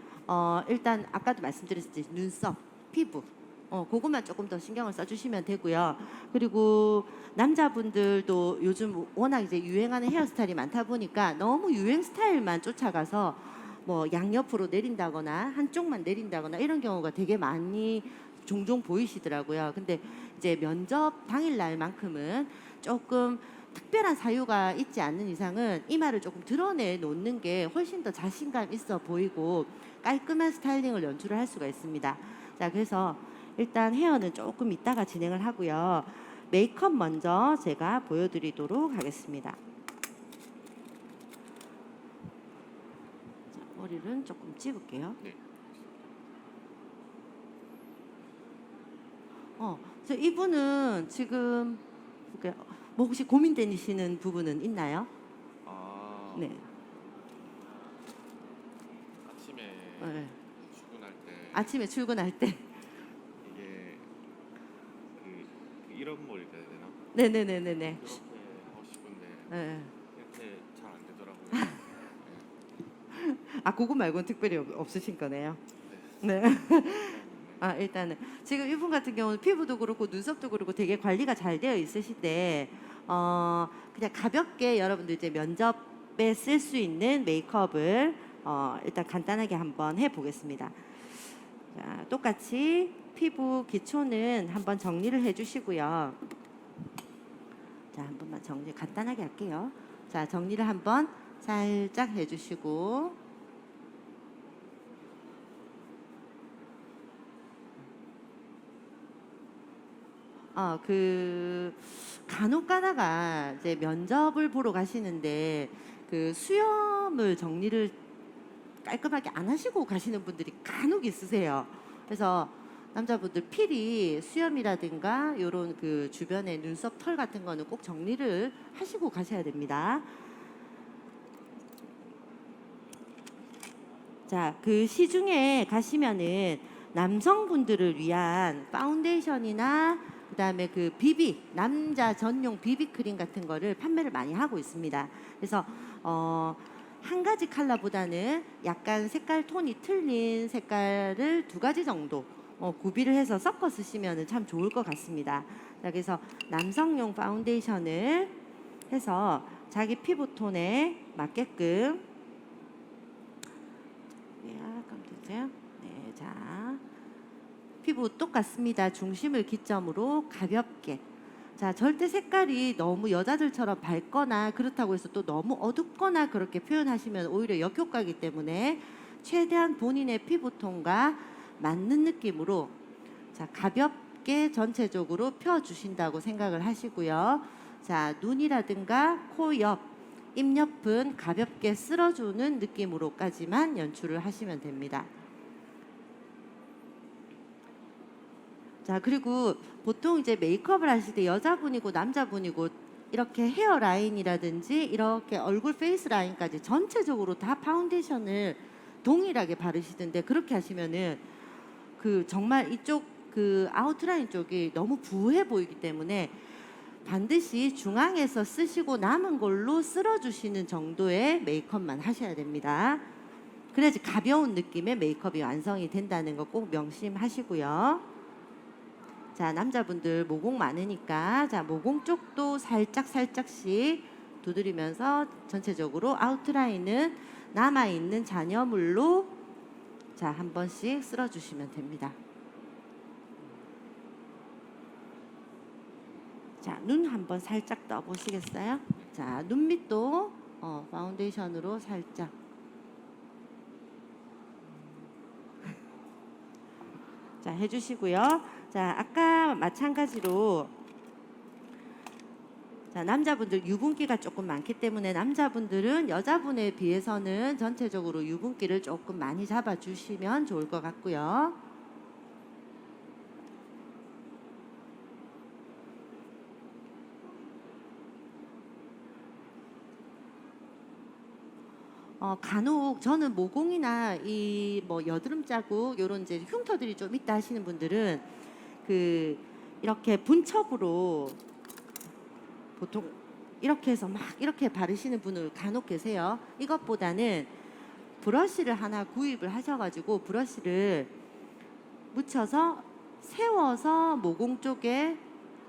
일단 아까도 말씀드렸듯이 눈썹, 피부 그것만 조금 더 신경을 써주시면 되고요. 그리고 남자분들도 요즘 워낙 이제 유행하는 헤어스타일이 많다 보니까 너무 유행 스타일만 쫓아가서 뭐 양옆으로 내린다거나 한쪽만 내린다거나 이런 경우가 되게 많이 종종 보이시더라고요. 근데 이제 면접 당일 날만큼은 조금 특별한 사유가 있지 않는 이상은 이마를 조금 드러내 놓는 게 훨씬 더 자신감 있어 보이고 깔끔한 스타일링을 연출을 할 수가 있습니다. 자, 그래서 일단 헤어는 조금 이따가 진행을 하고요. 메이크업 먼저 제가 보여드리도록 하겠습니다. 자, 머리를 조금 찍을게요. 네. 그래서 이분은 지금 뭐 혹시 고민되시는 부분은 있나요? 아, 네. 아침에 네. 출근할 때 아침에 출근할 때. 이게 그 이런 머리가 해야 되나? 네네네네네. 이렇게 하고 싶은데 네. 이렇게 잘 안 되더라고요. 아, 그거 말고는 특별히 없으신 거네요. 네. 네. 아, 일단은 지금 이분 같은 경우는 피부도 그렇고 눈썹도 그렇고 되게 관리가 잘 되어 있으신데 그냥 가볍게 여러분들 이제 면접에 쓸 수 있는 메이크업을 일단 간단하게 한번 해보겠습니다. 자, 똑같이 피부 기초는 한번 정리를 해주시고요. 자, 한 번만 정리 간단하게 할게요. 자, 정리를 한번 살짝 해주시고. 간혹 가다가 이제 면접을 보러 가시는데 그 수염을 정리를 깔끔하게 안 하시고 가시는 분들이 간혹 있으세요. 그래서 남자분들 필히 수염이라든가 요런 그 주변에 눈썹 털 같은 거는 꼭 정리를 하시고 가셔야 됩니다. 자, 그 시중에 가시면은 남성분들을 위한 파운데이션이나 그다음에 그 비비 남자 전용 비비 크림 같은 거를 판매를 많이 하고 있습니다. 그래서 한 가지 컬러보다는 약간 색깔 톤이 틀린 색깔을 두 가지 정도 구비를 해서 섞어 쓰시면 참 좋을 것 같습니다. 자, 그래서 남성용 파운데이션을 해서 자기 피부 톤에 맞게끔 약간 되세요. 네, 자. 피부 똑같습니다. 중심을 기점으로 가볍게. 자, 절대 색깔이 너무 여자들처럼 밝거나 그렇다고 해서 또 너무 어둡거나 그렇게 표현하시면 오히려 역효과이기 때문에 최대한 본인의 피부톤과 맞는 느낌으로 자, 가볍게 전체적으로 펴주신다고 생각을 하시고요. 자, 눈이라든가 코 옆, 입 옆은 가볍게 쓸어주는 느낌으로까지만 연출을 하시면 됩니다. 자, 그리고 보통 이제 메이크업을 하실 때 여자분이고 남자분이고 이렇게 헤어라인이라든지 이렇게 얼굴 페이스 라인까지 전체적으로 다 파운데이션을 동일하게 바르시던데 그렇게 하시면은 그 정말 이쪽 그 아웃라인 쪽이 너무 부해 보이기 때문에 반드시 중앙에서 쓰시고 남은 걸로 쓸어주시는 정도의 메이크업만 하셔야 됩니다. 그래야지 가벼운 느낌의 메이크업이 완성이 된다는 거 꼭 명심하시고요. 자, 남자분들 모공 많으니까 자, 모공 쪽도 살짝씩 두드리면서 전체적으로 아웃라인은 남아있는 잔여물로 자, 한 번씩 쓸어주시면 됩니다. 자, 눈 한번 살짝 떠보시겠어요? 자, 눈 밑도 파운데이션으로 살짝 자, 해주시고요. 자, 아까 마찬가지로 자, 남자분들 유분기가 조금 많기 때문에 남자분들은 여자분에 비해서는 전체적으로 유분기를 조금 많이 잡아주시면 좋을 것 같고요. 간혹 저는 모공이나 이 뭐 여드름 자국 요런 이제 흉터들이 좀 있다 하시는 분들은 그 이렇게 분첩으로 보통 이렇게 해서 막 이렇게 바르시는 분을 간혹 계세요. 이것보다는 브러쉬를 하나 구입을 하셔가지고 브러쉬를 묻혀서 세워서 모공 쪽에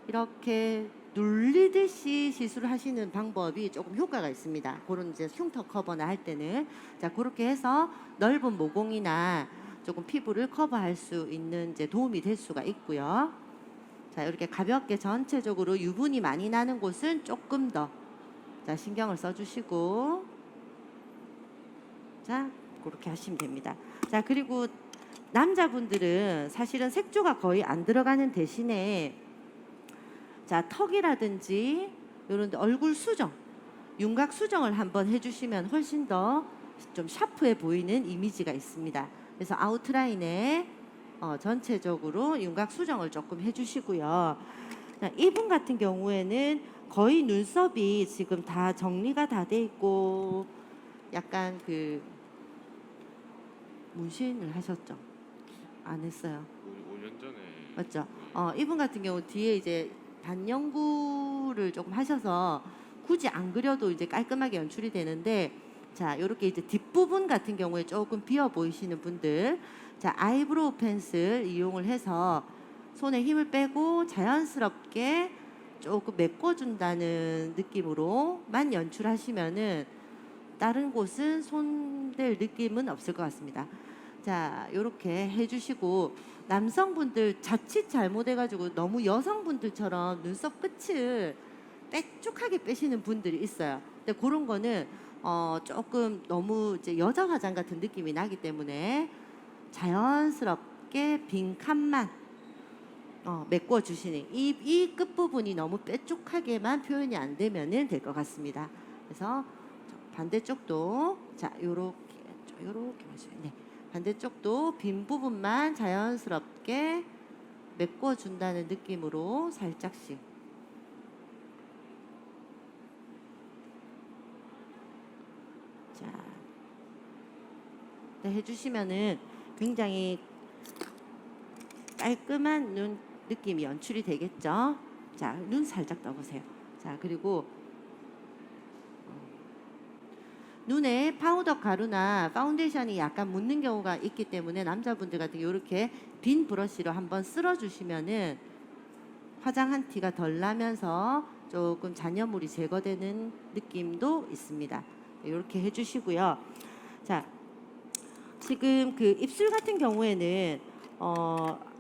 이렇게 눌리듯이 시술을 하시는 방법이 조금 효과가 있습니다. 그런 이제 흉터 커버나 할 때는 자 그렇게 해서 넓은 모공이나 조금 피부를 커버할 수 있는 이제 도움이 될 수가 있고요. 자 이렇게 가볍게 전체적으로 유분이 많이 나는 곳은 조금 더 자 신경을 써주시고 자 그렇게 하시면 됩니다. 자 그리고 남자분들은 사실은 색조가 거의 안 들어가는 대신에 자 턱이라든지 이런 데 얼굴 수정, 윤곽 수정을 한번 해주시면 훨씬 더 좀 샤프해 보이는 이미지가 있습니다. 그래서 아웃라인에 전체적으로 윤곽 수정을 조금 해주시고요. 자, 이분 같은 경우에는 거의 눈썹이 지금 다 정리가 다 돼 있고 약간 그 문신을 하셨죠? 안 했어요. 5년 전에 맞죠? 이분 같은 경우 뒤에 이제 반영구를 조금 하셔서 굳이 안 그려도 이제 깔끔하게 연출이 되는데 자, 요렇게 이제 뒷부분 같은 경우에 조금 비어 보이시는 분들 자, 아이브로우 펜슬 이용을 해서 손에 힘을 빼고 자연스럽게 조금 메꿔준다는 느낌으로만 연출하시면은 다른 곳은 손댈 느낌은 없을 것 같습니다. 자, 요렇게 해주시고 남성분들 자칫 잘못해가지고 너무 여성분들처럼 눈썹 끝을 빽쭉하게 빼시는 분들이 있어요. 근데 그런 거는 조금 너무 이제 여자 화장 같은 느낌이 나기 때문에 자연스럽게 빈 칸만 메꿔주시는 이 끝부분이 너무 뾰족하게만 표현이 안 되면은 될 것 같습니다. 그래서 반대쪽도 자 요렇게 네. 반대쪽도 빈 부분만 자연스럽게 메꿔준다는 느낌으로 살짝씩 자 네, 해주시면은 굉장히 깔끔한 눈 느낌이 연출이 되겠죠. 자, 눈 살짝 떠보세요. 자, 그리고 눈에 파우더 가루나 파운데이션이 약간 묻는 경우가 있기 때문에 남자분들 같은 경우 이렇게 빈 브러쉬로 한번 쓸어주시면은 화장한 티가 덜 나면서 조금 잔여물이 제거되는 느낌도 있습니다. 이렇게 해주시고요. 자, 지금 그 입술 같은 경우에는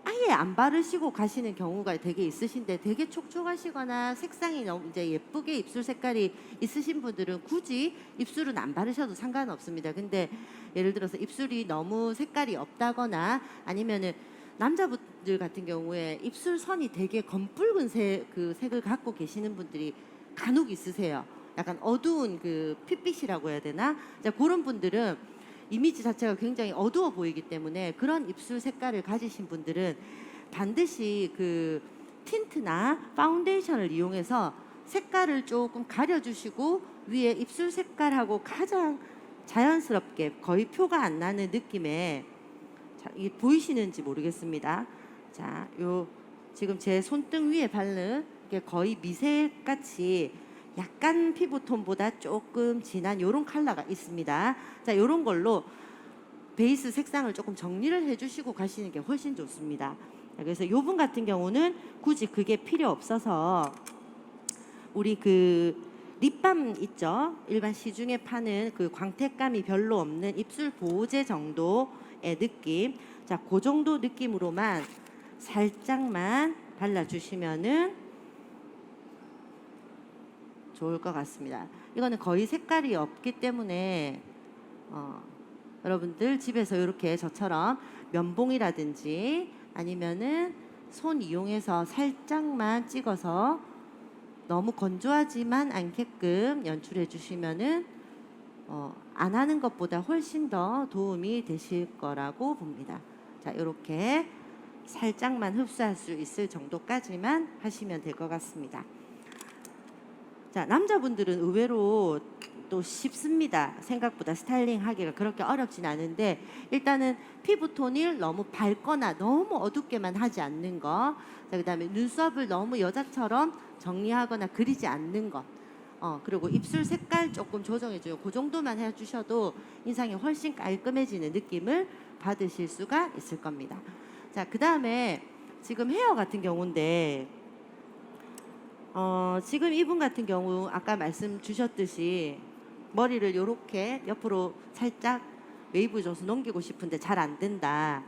아예 안 바르시고 가시는 경우가 되게 있으신데 되게 촉촉하시거나 색상이 너무 이제 예쁘게 입술 색깔이 있으신 분들은 굳이 입술은 안 바르셔도 상관없습니다. 근데 예를 들어서 입술이 너무 색깔이 없다거나 아니면은 남자분들 같은 경우에 입술 선이 되게 검붉은 그 색을 갖고 계시는 분들이 간혹 있으세요. 약간 어두운 그 핏빛이라고 해야 되나? 자, 그런 분들은 이미지 자체가 굉장히 어두워 보이기 때문에 그런 입술 색깔을 가지신 분들은 반드시 그 틴트나 파운데이션을 이용해서 색깔을 조금 가려주시고 위에 입술 색깔하고 가장 자연스럽게 거의 표가 안 나는 느낌의 자, 이게 보이시는지 모르겠습니다. 자, 요 지금 제 손등 위에 바른 게 거의 미색 같이 약간 피부톤보다 조금 진한 요런 컬러가 있습니다. 자, 요런 걸로 베이스 색상을 조금 정리를 해주시고 가시는 게 훨씬 좋습니다. 자, 그래서 요분 같은 경우는 굳이 그게 필요 없어서 우리 그 립밤 있죠? 일반 시중에 파는 그 광택감이 별로 없는 입술 보호제 정도의 느낌. 자, 그 정도 느낌으로만 살짝만 발라주시면은 좋을 것 같습니다. 이거는 거의 색깔이 없기 때문에 여러분들 집에서 이렇게 저처럼 면봉이라든지 아니면은 손 이용해서 살짝만 찍어서 너무 건조하지만 않게끔 연출해 주시면은 안 하는 것보다 훨씬 더 도움이 되실 거라고 봅니다. 자, 이렇게 살짝만 흡수할 수 있을 정도까지만 하시면 될 것 같습니다. 자, 남자분들은 의외로 또 쉽습니다. 생각보다 스타일링 하기가 그렇게 어렵진 않은데 일단은 피부톤을 너무 밝거나 너무 어둡게만 하지 않는 거. 자, 그다음에 눈썹을 너무 여자처럼 정리하거나 그리지 않는 것. 그리고 입술 색깔 조금 조정해줘요. 그 정도만 해주셔도 인상이 훨씬 깔끔해지는 느낌을 받으실 수가 있을 겁니다. 자, 그 다음에 지금 헤어 같은 경우인데 지금 이분 같은 경우 아까 말씀 주셨듯이 머리를 이렇게 옆으로 살짝 웨이브 줘서 넘기고 싶은데 잘 안 된다.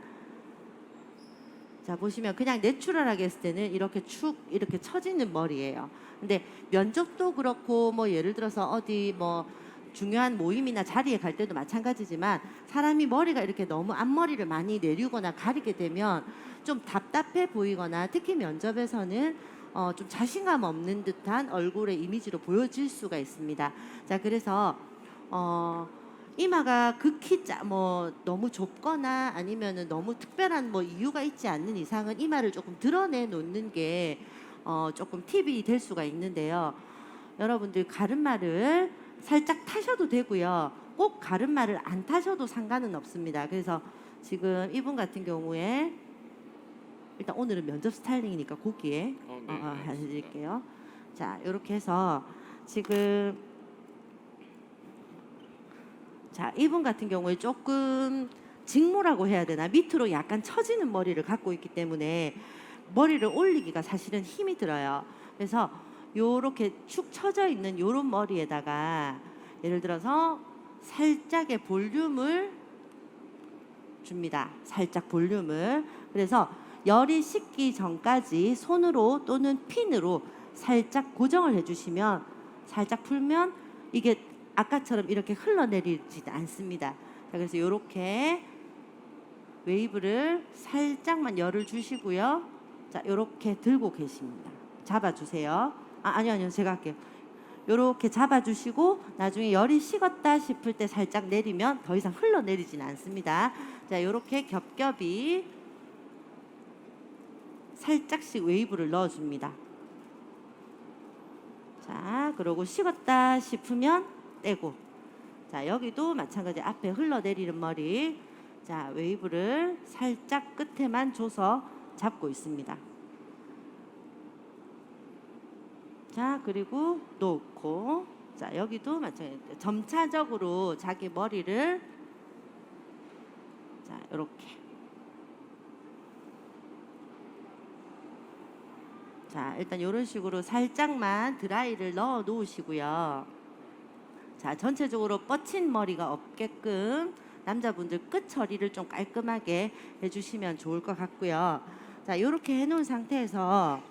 자, 보시면 그냥 내추럴하게 했을 때는 이렇게 축 이렇게 처지는 머리예요. 근데 면접도 그렇고 뭐 예를 들어서 어디 뭐 중요한 모임이나 자리에 갈 때도 마찬가지지만 사람이 머리가 이렇게 너무 앞머리를 많이 내리거나 가리게 되면 좀 답답해 보이거나 특히 면접에서는 좀 자신감 없는 듯한 얼굴의 이미지로 보여질 수가 있습니다. 자, 그래서 이마가 극히 뭐 너무 좁거나 아니면은 너무 특별한 뭐 이유가 있지 않는 이상은 이마를 조금 드러내 놓는 게 조금 팁이 될 수가 있는데요. 여러분들 가르마를 살짝 타셔도 되고요. 꼭 가르마를 안 타셔도 상관은 없습니다. 그래서 지금 이분 같은 경우에 일단 오늘은 면접 스타일링이니까 거기에 알겠습니다. 해드릴게요. 자, 이렇게 해서 지금 자, 이분 같은 경우에 조금 직모라고 해야 되나 밑으로 약간 처지는 머리를 갖고 있기 때문에 머리를 올리기가 사실은 힘이 들어요. 그래서 요렇게 축 처져 있는 요런 머리에다가 예를 들어서 살짝의 볼륨을 줍니다. 살짝 볼륨을. 그래서 열이 식기 전까지 손으로 또는 핀으로 살짝 고정을 해주시면 살짝 풀면 이게 아까처럼 이렇게 흘러내리지 않습니다. 자, 그래서 이렇게 웨이브를 살짝만 열을 주시고요. 자, 이렇게 들고 계십니다. 잡아주세요. 아니요, 제가 할게요. 이렇게 잡아주시고 나중에 열이 식었다 싶을 때 살짝 내리면 더 이상 흘러내리지는 않습니다. 자, 이렇게 겹겹이 살짝씩 웨이브를 넣어줍니다. 자, 그러고 식었다 싶으면 떼고, 자, 여기도 마찬가지 앞에 흘러내리는 머리, 자, 웨이브를 살짝 끝에만 줘서 잡고 있습니다. 자, 그리고 놓고, 자, 여기도 마찬가지 점차적으로 자기 머리를 자, 이렇게 자, 일단 이런 식으로 살짝만 드라이를 넣어 놓으시고요. 자, 전체적으로 뻗친 머리가 없게끔 남자분들 끝 처리를 좀 깔끔하게 해주시면 좋을 것 같고요. 자, 이렇게 해놓은 상태에서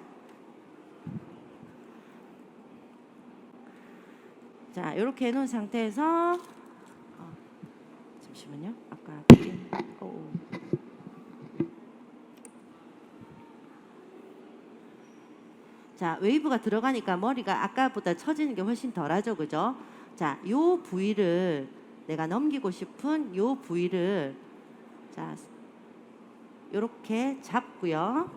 자, 이렇게 해놓은 상태에서 잠시만요. 아까 자, 웨이브가 들어가니까 머리가 아까보다 처지는 게 훨씬 덜하죠, 그죠? 자, 요 부위를 내가 넘기고 싶은 요 부위를 자, 요렇게 잡고요.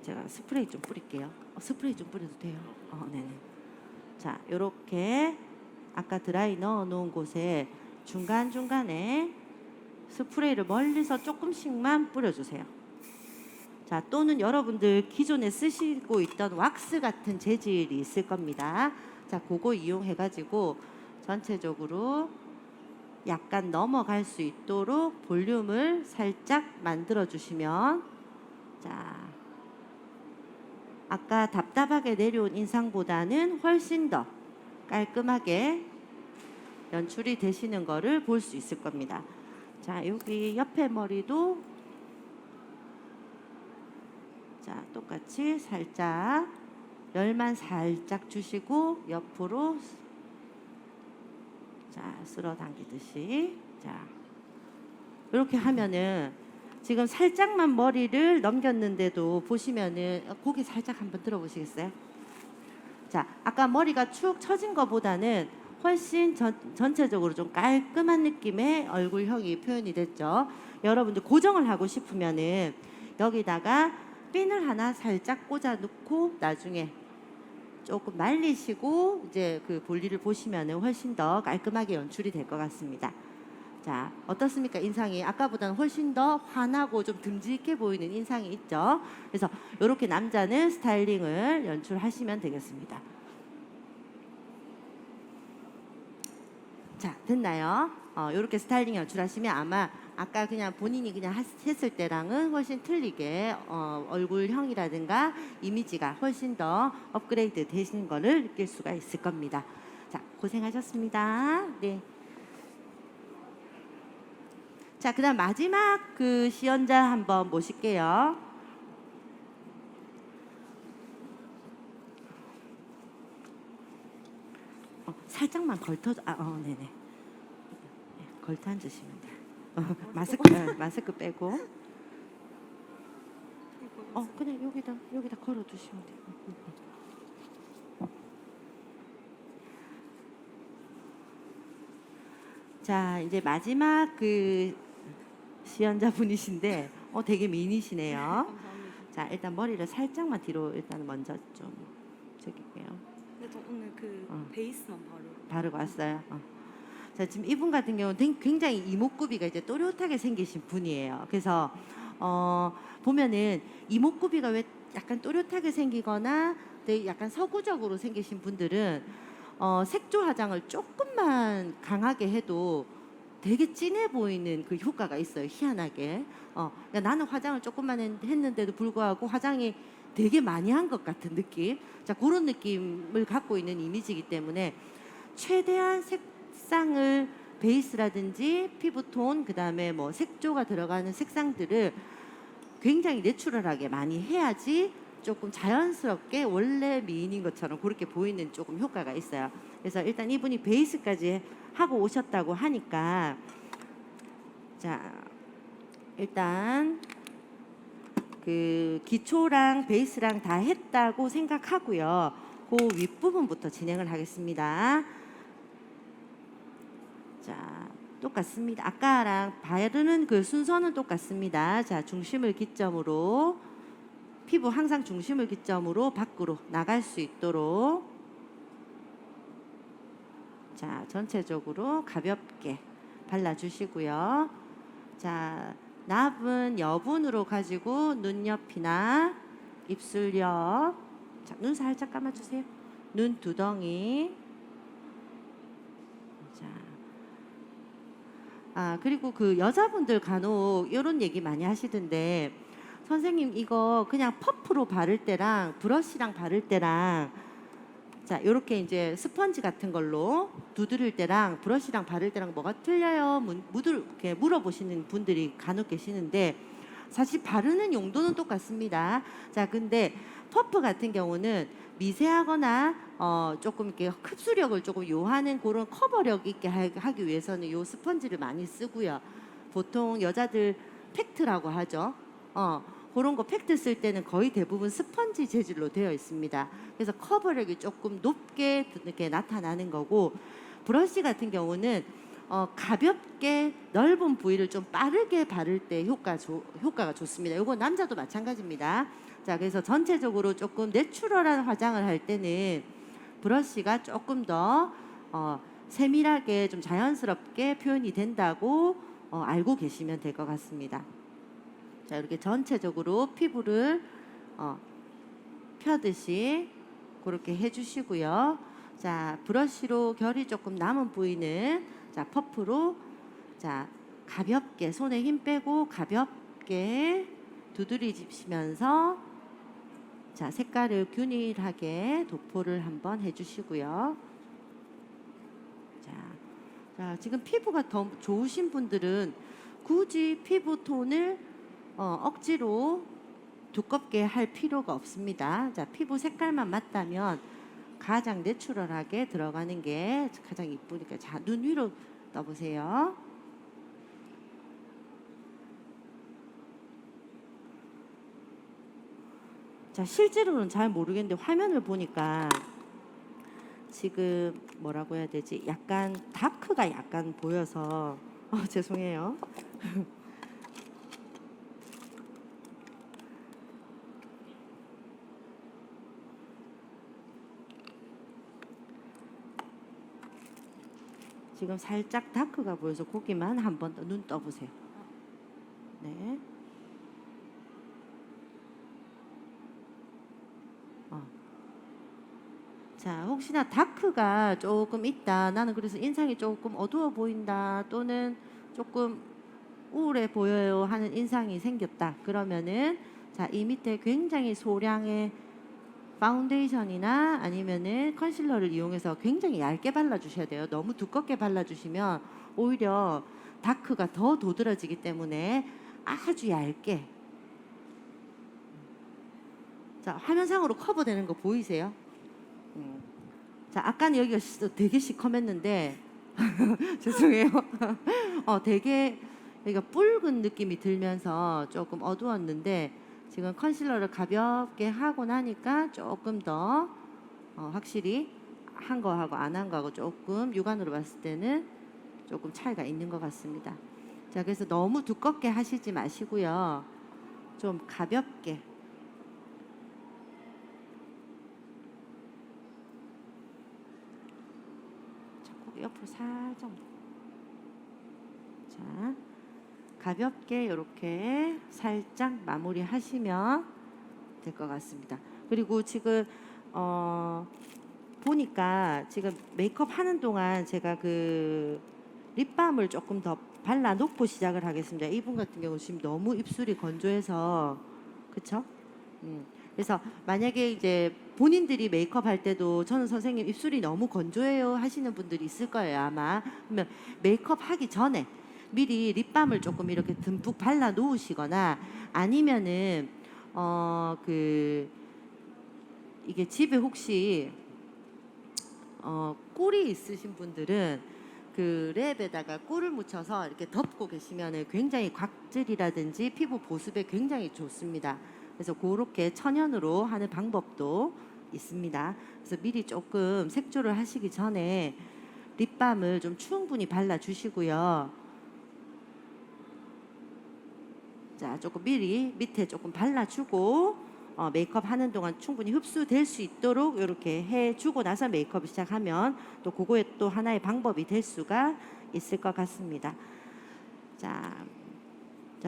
제가 스프레이 좀 뿌릴게요. 스프레이 좀 뿌려도 돼요? 네네. 자, 요렇게 아까 드라이 넣어 놓은 곳에 중간중간에 스프레이를 멀리서 조금씩만 뿌려주세요. 자, 또는 여러분들 기존에 쓰시고 있던 왁스 같은 재질이 있을 겁니다. 자, 그거 이용해가지고 전체적으로 약간 넘어갈 수 있도록 볼륨을 살짝 만들어 주시면 자, 아까 답답하게 내려온 인상보다는 훨씬 더 깔끔하게 연출이 되시는 거를 볼 수 있을 겁니다. 자, 여기 옆에 머리도 자, 똑같이 살짝 열만 살짝 주시고 옆으로 자, 쓸어 당기듯이 자, 이렇게 하면은 지금 살짝만 머리를 넘겼는데도 보시면은 고개 살짝 한번 들어보시겠어요? 자, 아까 머리가 축 처진 것보다는 훨씬 전체적으로 좀 깔끔한 느낌의 얼굴형이 표현이 됐죠. 여러분들 고정을 하고 싶으면은 여기다가 핀을 하나 살짝 꽂아 놓고 나중에 조금 말리시고 이제 그 볼일을 보시면은 훨씬 더 깔끔하게 연출이 될 것 같습니다. 자, 어떻습니까? 인상이 아까보다는 훨씬 더 환하고 좀 듬직해 보이는 인상이 있죠. 그래서 이렇게 남자는 스타일링을 연출하시면 되겠습니다. 자, 됐나요? 이렇게 스타일링 연출하시면 아마 아까 그냥 본인이 그냥 했을 때랑은 훨씬 틀리게 얼굴형이라든가 이미지가 훨씬 더 업그레이드 되신 거를 느낄 수가 있을 겁니다. 자, 고생하셨습니다. 네. 자, 그다음 마지막 그 시연자 한번 모실게요. 살짝만 걸터, 네네. 네, 걸터 앉으시면 돼요. 마스크 빼고. 그냥 여기다 걸어 두시면 돼요. 자, 이제 마지막 그 시연자 분이신데, 되게 미인이시네요. 감사합니다. 자, 일단 머리를 살짝만 뒤로 일단 먼저 좀 저기게요. 근데 저 오늘 그 베이스만 바르고 왔어요. 자, 지금 이분 같은 경우는 굉장히 이목구비가 이제 또렷하게 생기신 분이에요. 그래서 보면은 이목구비가 왜 약간 또렷하게 생기거나 되게 약간 서구적으로 생기신 분들은 색조 화장을 조금만 강하게 해도 되게 진해 보이는 그 효과가 있어요. 희한하게. 그러니까 나는 화장을 조금만 했는데도 불구하고 화장이 되게 많이 한 것 같은 느낌. 자, 그런 느낌을 갖고 있는 이미지이기 때문에 최대한 색상을 베이스라든지 피부톤 그다음에 뭐 색조가 들어가는 색상들을 굉장히 내추럴하게 많이 해야지 조금 자연스럽게 원래 미인인 것처럼 그렇게 보이는 조금 효과가 있어요. 그래서 일단 이분이 베이스까지 하고 오셨다고 하니까 자, 일단 그 기초랑 베이스랑 다 했다고 생각하고요. 그 윗부분부터 진행을 하겠습니다. 자, 똑같습니다. 아까랑 바르는 그 순서는 똑같습니다. 자, 중심을 기점으로 피부 항상 중심을 기점으로 밖으로 나갈 수 있도록 자, 전체적으로 가볍게 발라주시고요. 자, 납은 여분으로 가지고 눈 옆이나 입술 옆, 자, 눈 살짝 감아주세요. 눈 두덩이. 자, 그리고 그 여자분들 간혹 이런 얘기 많이 하시던데, 선생님 이거 그냥 퍼프로 바를 때랑 브러쉬랑 바를 때랑 자, 이렇게 이제 스펀지 같은 걸로 두드릴 때랑 브러쉬랑 바를 때랑 뭐가 틀려요? 이렇게 물어보시는 분들이 간혹 계시는데 사실 바르는 용도는 똑같습니다. 자, 근데 퍼프 같은 경우는 미세하거나 조금 이렇게 흡수력을 조금 요하는 그런 커버력 있게 하기 위해서는 요 스펀지를 많이 쓰고요. 보통 여자들 팩트라고 하죠. 그런 거 팩트 쓸 때는 거의 대부분 스펀지 재질로 되어 있습니다. 그래서 커버력이 조금 높게 이렇게 나타나는 거고, 브러쉬 같은 경우는 가볍게 넓은 부위를 좀 빠르게 바를 때 효과가 좋습니다. 이거 남자도 마찬가지입니다. 자, 그래서 전체적으로 조금 내추럴한 화장을 할 때는 브러쉬가 조금 더 세밀하게 좀 자연스럽게 표현이 된다고 알고 계시면 될 것 같습니다. 자, 이렇게 전체적으로 피부를 펴듯이 그렇게 해주시고요. 자, 브러쉬로 결이 조금 남은 부위는 자, 퍼프로 자, 가볍게 손에 힘 빼고 가볍게 두드리시면서 자, 색깔을 균일하게 도포를 한번 해주시고요. 자, 지금 피부가 더 좋으신 분들은 굳이 피부 톤을 억지로 두껍게 할 필요가 없습니다. 자, 피부 색깔만 맞다면 가장 내추럴하게 들어가는 게 가장 이쁘니까 자, 눈 위로 떠보세요. 자, 실제로는 잘 모르겠는데 화면을 보니까 지금 뭐라고 해야 되지? 약간 다크가 약간 보여서 죄송해요. 지금 살짝 다크가 보여서 거기만 한 번 더 눈 떠보세요. 네. 자, 혹시나 다크가 조금 있다. 나는 그래서 인상이 조금 어두워 보인다. 또는 조금 우울해 보여요 하는 인상이 생겼다. 그러면은 자, 이 밑에 굉장히 소량의 파운데이션이나 아니면은 컨실러를 이용해서 굉장히 얇게 발라주셔야 돼요. 너무 두껍게 발라주시면 오히려 다크가 더 도드라지기 때문에 아주 얇게. 자, 화면상으로 커버되는 거 보이세요? 자, 아까는 여기가 되게 시커맸는데 죄송해요. 되게 여기가 붉은 느낌이 들면서 조금 어두웠는데 지금 컨실러를 가볍게 하고 나니까 조금 더 확실히 한 거하고 안 한 거하고 조금 육안으로 봤을 때는 조금 차이가 있는 것 같습니다. 자, 그래서 너무 두껍게 하시지 마시고요. 좀 가볍게. 옆으로 살짝. 자, 가볍게 이렇게 살짝 마무리 하시면 될 것 같습니다. 그리고 지금 보니까 지금 메이크업 하는 동안 제가 그 립밤을 조금 더 발라 놓고 시작을 하겠습니다. 이분 같은 경우 지금 너무 입술이 건조해서 그쵸? 그래서 만약에 이제 본인들이 메이크업 할 때도 저는 선생님 입술이 너무 건조해요 하시는 분들이 있을 거예요 아마. 그러면 메이크업 하기 전에 미리 립밤을 조금 이렇게 듬뿍 발라 놓으시거나 아니면은 이게 집에 혹시 꿀이 있으신 분들은 그 랩에다가 꿀을 묻혀서 이렇게 덮고 계시면은 굉장히 각질이라든지 피부 보습에 굉장히 좋습니다. 그래서 그렇게 천연으로 하는 방법도 있습니다. 그래서 미리 조금 색조를 하시기 전에 립밤을 좀 충분히 발라주시고요. 자, 조금 미리 밑에 조금 발라주고 메이크업 하는 동안 충분히 흡수될 수 있도록 이렇게 해주고 나서 메이크업 시작하면 또 그거에 또 하나의 방법이 될 수가 있을 것 같습니다. 자,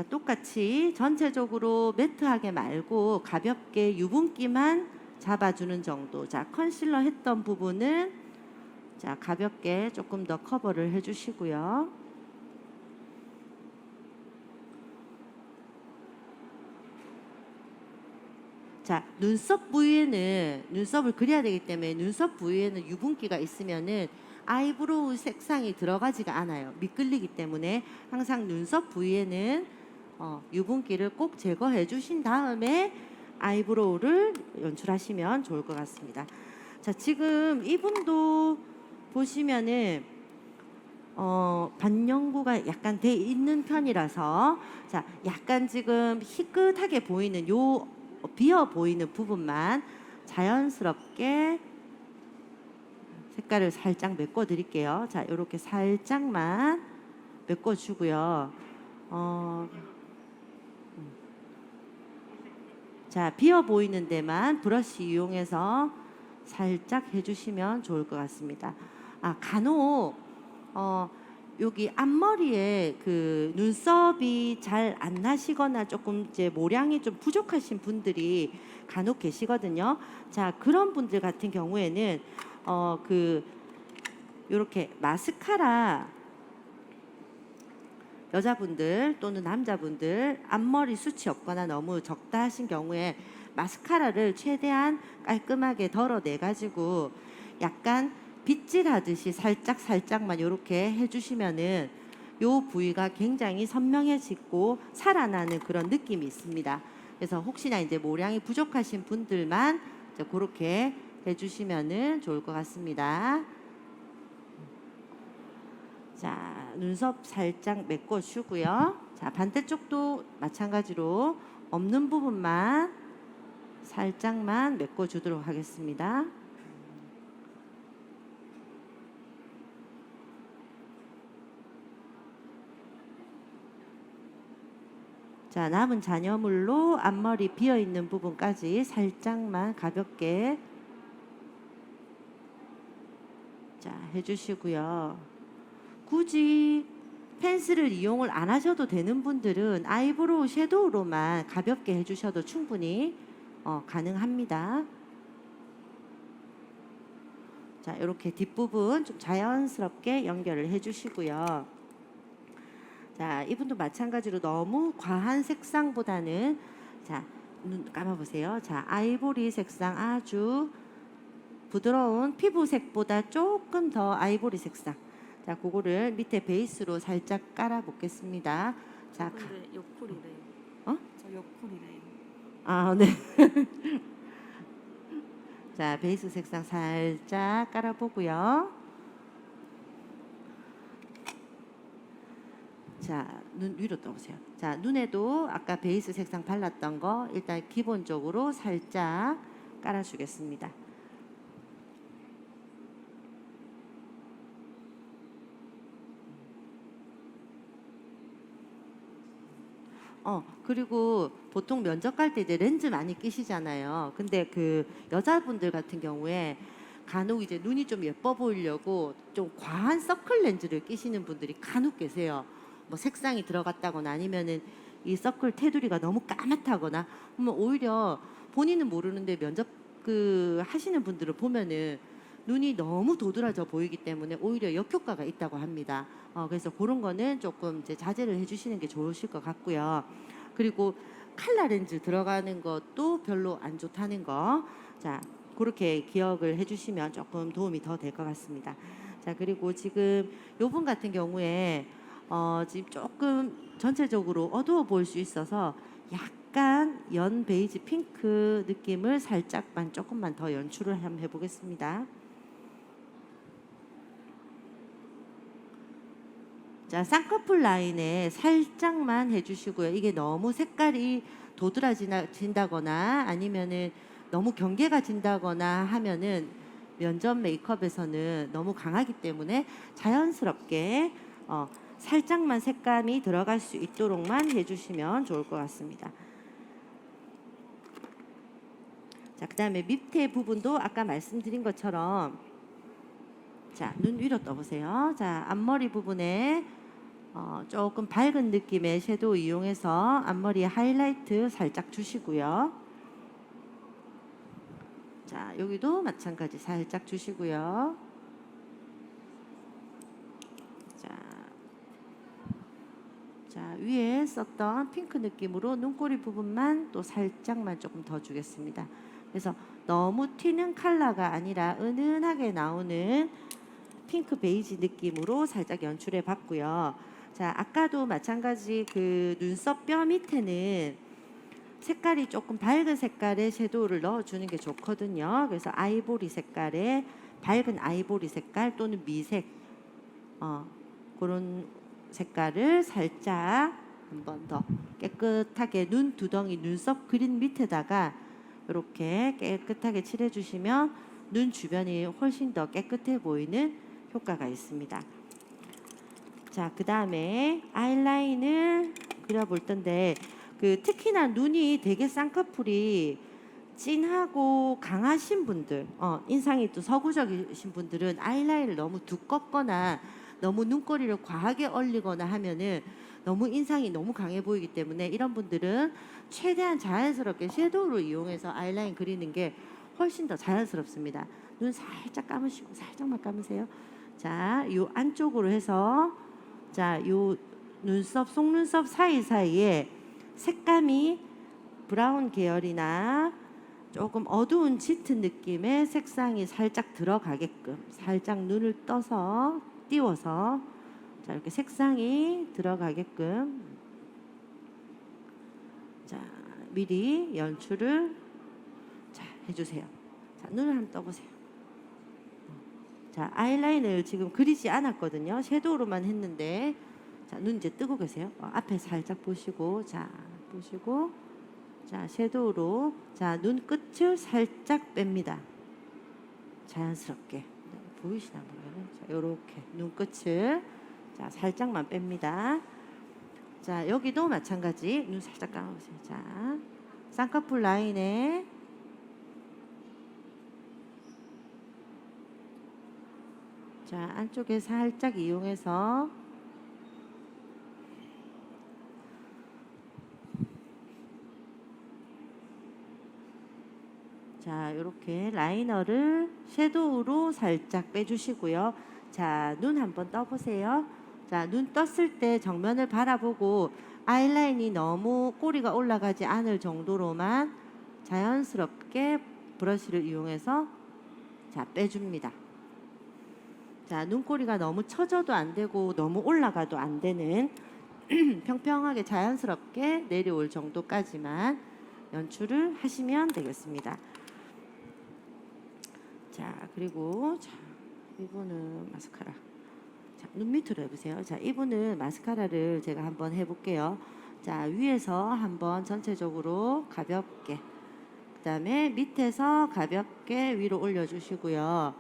똑같이 전체적으로 매트하게 말고 가볍게 유분기만 잡아주는 정도. 자, 컨실러 했던 부분은 자, 가볍게 조금 더 커버를 해주시고요. 자, 눈썹 부위에는 눈썹을 그려야 되기 때문에 눈썹 부위에는 유분기가 있으면은 아이브로우 색상이 들어가지가 않아요. 미끌리기 때문에 항상 눈썹 부위에는 유분기를 꼭 제거해 주신 다음에 아이브로우를 연출하시면 좋을 것 같습니다. 자, 지금 이분도 보시면은 반영구가 약간 돼 있는 편이라서 자, 약간 지금 희끗하게 보이는 요 비어 보이는 부분만 자연스럽게 색깔을 살짝 메꿔 드릴게요. 자, 이렇게 살짝만 메꿔 주고요. 자, 비어 보이는 데만 브러쉬 이용해서 살짝 해주시면 좋을 것 같습니다. 간혹 여기 앞머리에 그 눈썹이 잘 안 나시거나 조금 이제 모량이 좀 부족하신 분들이 간혹 계시거든요. 자, 그런 분들 같은 경우에는 요렇게 마스카라 여자분들 또는 남자분들 앞머리 숱이 없거나 너무 적다 하신 경우에 마스카라를 최대한 깔끔하게 덜어내 가지고 약간 빗질하듯이 살짝만 이렇게 해주시면은 요 부위가 굉장히 선명해지고 살아나는 그런 느낌이 있습니다. 그래서 혹시나 이제 모량이 부족하신 분들만 이제 그렇게 해주시면은 좋을 것 같습니다. 자, 눈썹 살짝 메꿔주고요. 자, 반대쪽도 마찬가지로 없는 부분만 살짝만 메꿔주도록 하겠습니다. 자, 남은 잔여물로 앞머리 비어있는 부분까지 살짝만 가볍게 자, 해주시고요. 굳이 펜슬을 이용을 안 하셔도 되는 분들은 아이브로우 섀도우로만 가볍게 해주셔도 충분히 가능합니다. 자, 이렇게 뒷부분 좀 자연스럽게 연결을 해주시고요. 자, 이분도 마찬가지로 너무 과한 색상보다는 자, 눈 감아보세요. 자, 아이보리 색상 아주 부드러운 피부색보다 조금 더 아이보리 색상. 자, 그거를 밑에 베이스로 살짝 깔아보겠습니다. 자, 근데 옆구리래요. 어? 저 옆구리래요. 아, 네. 자, 베이스 색상 살짝 깔아보고요. 자, 눈 위로 떠보세요. 자, 눈에도 아까 베이스 색상 발랐던 거 일단 기본적으로 살짝 깔아주겠습니다. 그리고 보통 면접 갈 때 이제 렌즈 많이 끼시잖아요. 근데 그 여자분들 같은 경우에 간혹 이제 눈이 좀 예뻐 보이려고 좀 과한 서클 렌즈를 끼시는 분들이 간혹 계세요. 뭐 색상이 들어갔다거나 아니면은 이 서클 테두리가 너무 까맣다거나 그러면 오히려 본인은 모르는데 면접 그 하시는 분들을 보면은 눈이 너무 도드라져 보이기 때문에 오히려 역효과가 있다고 합니다. 그래서 그런 거는 조금 이제 자제를 해주시는 게 좋으실 것 같고요. 그리고 칼라 렌즈 들어가는 것도 별로 안 좋다는 거. 자, 그렇게 기억을 해주시면 조금 도움이 더 될 것 같습니다. 자, 그리고 지금 요분 같은 경우에 지금 조금 전체적으로 어두워 보일 수 있어서 약간 연 베이지 핑크 느낌을 살짝만 조금만 더 연출을 한번 해보겠습니다. 자, 쌍꺼풀 라인에 살짝만 해주시고요. 이게 너무 색깔이 도드라진다거나 아니면은 너무 경계가 진다거나 하면은 면접 메이크업에서는 너무 강하기 때문에 자연스럽게 살짝만 색감이 들어갈 수 있도록만 해주시면 좋을 것 같습니다. 자, 그 다음에 밑에 부분도 아까 말씀드린 것처럼 자, 눈 위로 떠보세요. 자, 앞머리 부분에 조금 밝은 느낌의 섀도우 이용해서 앞머리에 하이라이트 살짝 주시고요. 자, 여기도 마찬가지 살짝 주시고요. 자, 위에 썼던 핑크 느낌으로 눈꼬리 부분만 또 살짝만 조금 더 주겠습니다. 그래서 너무 튀는 컬러가 아니라 은은하게 나오는 핑크 베이지 느낌으로 살짝 연출해 봤고요. 자, 아까도 마찬가지 그 눈썹 뼈 밑에는 색깔이 조금 밝은 색깔의 섀도우를 넣어주는 게 좋거든요. 그래서 아이보리 색깔의 밝은 아이보리 색깔 또는 미색 그런 색깔을 살짝 한 번 더 깨끗하게 눈 두덩이 눈썹 그린 밑에다가 이렇게 깨끗하게 칠해주시면 눈 주변이 훨씬 더 깨끗해 보이는 효과가 있습니다. 자, 그 다음에 아이라인을 그려볼 텐데 특히나 눈이 되게 쌍꺼풀이 진하고 강하신 분들, 인상이 또 서구적이신 분들은 아이라인을 너무 두껍거나 너무 눈꼬리를 과하게 올리거나 하면은 너무 인상이 너무 강해 보이기 때문에 이런 분들은 최대한 자연스럽게 섀도우를 이용해서 아이라인 그리는 게 훨씬 더 자연스럽습니다. 눈 살짝 감으시고 살짝만 감으세요. 자, 요 안쪽으로 해서 자, 요 눈썹, 속눈썹 사이사이에 색감이 브라운 계열이나 조금 어두운 짙은 느낌의 색상이 살짝 들어가게끔 살짝 눈을 떠서 띄워서 자, 이렇게 색상이 들어가게끔 자, 미리 연출을 자, 해주세요. 자, 눈을 한번 떠보세요. 자, 아이라인을 지금 그리지 않았거든요. 섀도우로만 했는데 자, 눈 이제 뜨고 계세요. 앞에 살짝 보시고 자, 보시고 자, 섀도우로 자, 눈 끝을 살짝 뺍니다. 자연스럽게 보이시나 모르겠네. 자, 요렇게 눈 끝을 자, 살짝만 뺍니다. 자, 여기도 마찬가지 눈 살짝 감아보세요. 자, 쌍꺼풀 라인에 자, 안쪽에 살짝 이용해서 자, 이렇게 라이너를 섀도우로 살짝 빼주시고요. 자, 눈 한번 떠보세요. 자, 눈 떴을 때 정면을 바라보고 아이라인이 너무 꼬리가 올라가지 않을 정도로만 자연스럽게 브러쉬를 이용해서 자, 빼줍니다. 자, 눈꼬리가 너무 처져도 안 되고 너무 올라가도 안 되는 평평하게 자연스럽게 내려올 정도까지만 연출을 하시면 되겠습니다. 자, 그리고 자, 이분은 마스카라. 자, 눈 밑으로 해보세요. 자, 이분은 마스카라를 제가 한번 해볼게요. 자, 위에서 한번 전체적으로 가볍게, 그 다음에 밑에서 가볍게 위로 올려주시고요.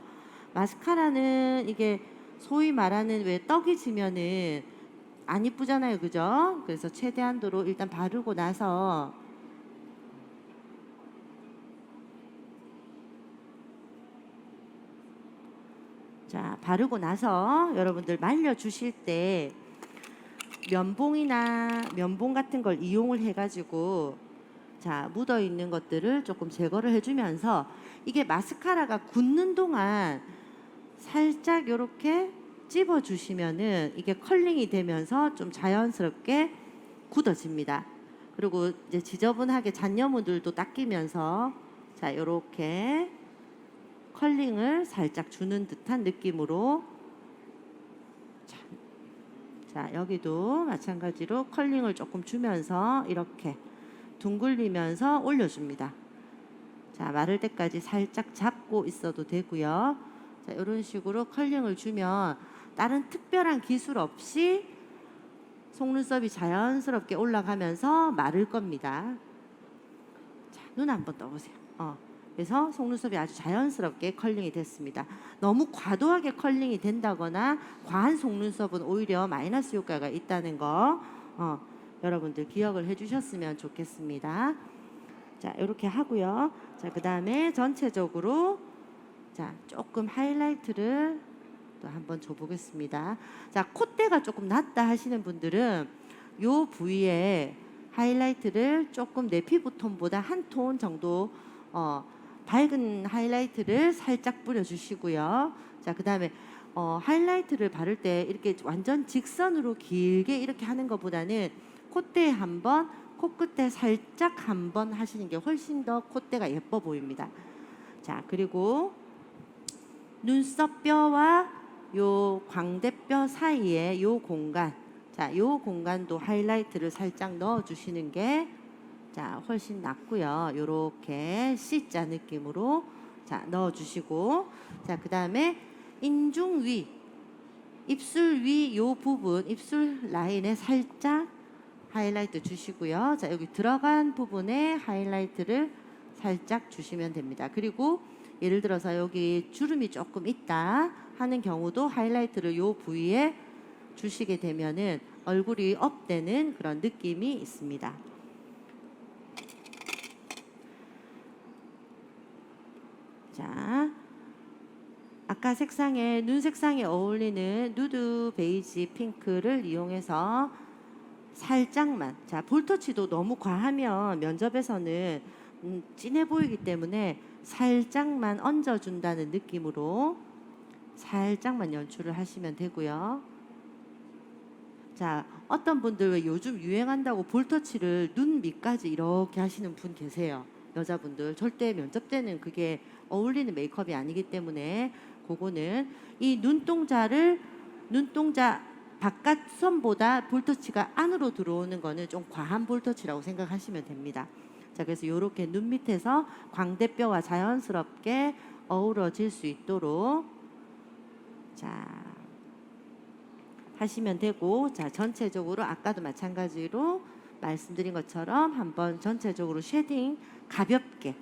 마스카라는 이게 소위 말하는 왜 떡이 지면은 안 이쁘잖아요, 그죠? 그래서 최대한도로 일단 바르고 나서 자, 바르고 나서 여러분들 말려 주실 때 면봉이나 면봉 같은 걸 이용을 해가지고 자, 묻어 있는 것들을 조금 제거를 해주면서 이게 마스카라가 굳는 동안 살짝 이렇게 찝어 주시면은 이게 컬링이 되면서 좀 자연스럽게 굳어집니다. 그리고 이제 지저분하게 잔여물들도 닦이면서 자, 이렇게 컬링을 살짝 주는 듯한 느낌으로 자, 여기도 마찬가지로 컬링을 조금 주면서 이렇게 둥글리면서 올려줍니다. 자, 마를 때까지 살짝 잡고 있어도 되고요. 자, 이런 식으로 컬링을 주면 다른 특별한 기술 없이 속눈썹이 자연스럽게 올라가면서 마를 겁니다. 자, 눈 한번 떠보세요. 그래서 속눈썹이 아주 자연스럽게 컬링이 됐습니다. 너무 과도하게 컬링이 된다거나 과한 속눈썹은 오히려 마이너스 효과가 있다는 거 여러분들 기억을 해주셨으면 좋겠습니다. 자, 이렇게 하고요. 자, 그 다음에 전체적으로 자, 조금 하이라이트를 또 한번 줘보겠습니다. 자, 콧대가 조금 낮다 하시는 분들은 요 부위에 하이라이트를 조금 내 피부톤보다 한 톤 정도 밝은 하이라이트를 살짝 뿌려주시고요. 자, 그 다음에 하이라이트를 바를 때 이렇게 완전 직선으로 길게 이렇게 하는 것보다는 콧대에 한 번, 코끝에 살짝 한 번 하시는 게 훨씬 더 콧대가 예뻐 보입니다. 자, 그리고 눈썹뼈와 요 광대뼈 사이에 요 공간, 자, 요 공간도 하이라이트를 살짝 넣어주시는 게 자, 훨씬 낫고요. 요렇게 C자 느낌으로 자, 넣어주시고 자, 그 다음에 인중 위, 입술 위 요 부분, 입술 라인에 살짝 하이라이트 주시고요. 자, 여기 들어간 부분에 하이라이트를 살짝 주시면 됩니다. 그리고 예를 들어서 여기 주름이 조금 있다 하는 경우도 하이라이트를 요 부위에 주시게 되면은 얼굴이 업되는 그런 느낌이 있습니다. 자, 아까 색상에 눈 색상에 어울리는 누드 베이지 핑크를 이용해서 살짝만, 자, 볼터치도 너무 과하면 면접에서는 진해 보이기 때문에 살짝만 얹어준다는 느낌으로 살짝만 연출을 하시면 되고요. 자, 어떤 분들 왜 요즘 유행한다고 볼터치를 눈 밑까지 이렇게 하시는 분 계세요. 여자분들 절대 면접 때는 그게 어울리는 메이크업이 아니기 때문에 그거는 이 눈동자 바깥선보다 볼터치가 안으로 들어오는 거는 좀 과한 볼터치라고 생각하시면 됩니다. 자, 그래서 이렇게 눈 밑에서 광대뼈와 자연스럽게 어우러질 수 있도록 자, 하시면 되고, 자, 전체적으로 아까도 마찬가지로 말씀드린 것처럼 한번 전체적으로 쉐딩 가볍게,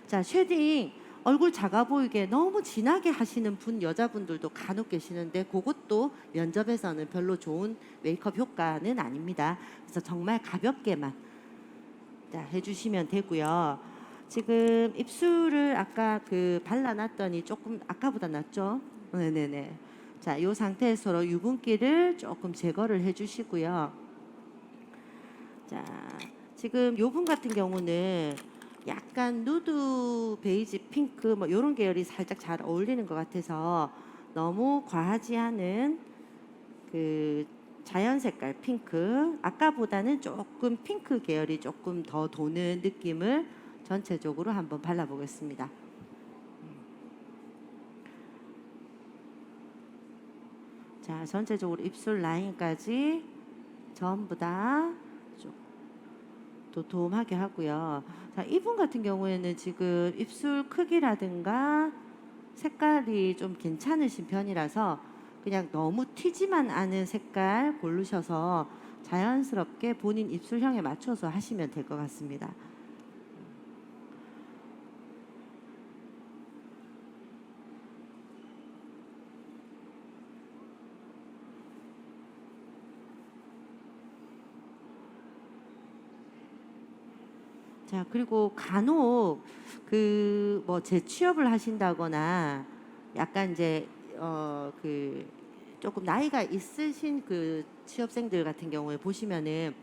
자, 쉐딩 얼굴 작아 보이게 너무 진하게 하시는 여자분들도 간혹 계시는데 그것도 면접에서는 별로 좋은 메이크업 효과는 아닙니다. 그래서 정말 가볍게만 자, 해주시면 되고요. 지금 입술을 아까 발라놨더니 조금 아까보다 낫죠? 네네네. 자, 이 상태에서 유분기를 조금 제거를 해주시고요. 자, 지금 요 분 같은 경우는 약간 누드 베이지 핑크 뭐 이런 계열이 살짝 잘 어울리는 것 같아서 너무 과하지 않은 그 자연 색깔 핑크, 아까보다는 조금 핑크 계열이 조금 더 도는 느낌을 전체적으로 한번 발라보겠습니다. 자, 전체적으로 입술 라인까지 전부 다 도톰하게 하고요. 자, 이분 같은 경우에는 지금 입술 크기라든가 색깔이 좀 괜찮으신 편이라서 그냥 너무 튀지만 않은 색깔 고르셔서 자연스럽게 본인 입술형에 맞춰서 하시면 될 것 같습니다. 자, 그리고 간혹 그 뭐 재취업을 하신다거나 약간 이제 그 조금 나이가 있으신 그 취업생들 같은 경우에 보시면은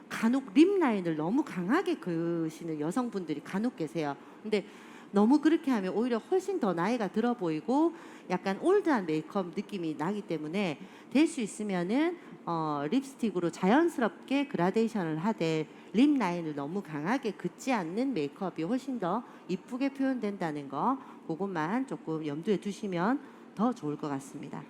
간혹 립 라인을 너무 강하게 그으시는 여성분들이 간혹 계세요. 근데 너무 그렇게 하면 오히려 훨씬 더 나이가 들어 보이고 약간 올드한 메이크업 느낌이 나기 때문에 될 수 있으면은 립스틱으로 자연스럽게 그라데이션을 하되 립 라인을 너무 강하게 긋지 않는 메이크업이 훨씬 더 이쁘게 표현된다는 거 그것만 조금 염두에 두시면 더 좋을 것 같습니다.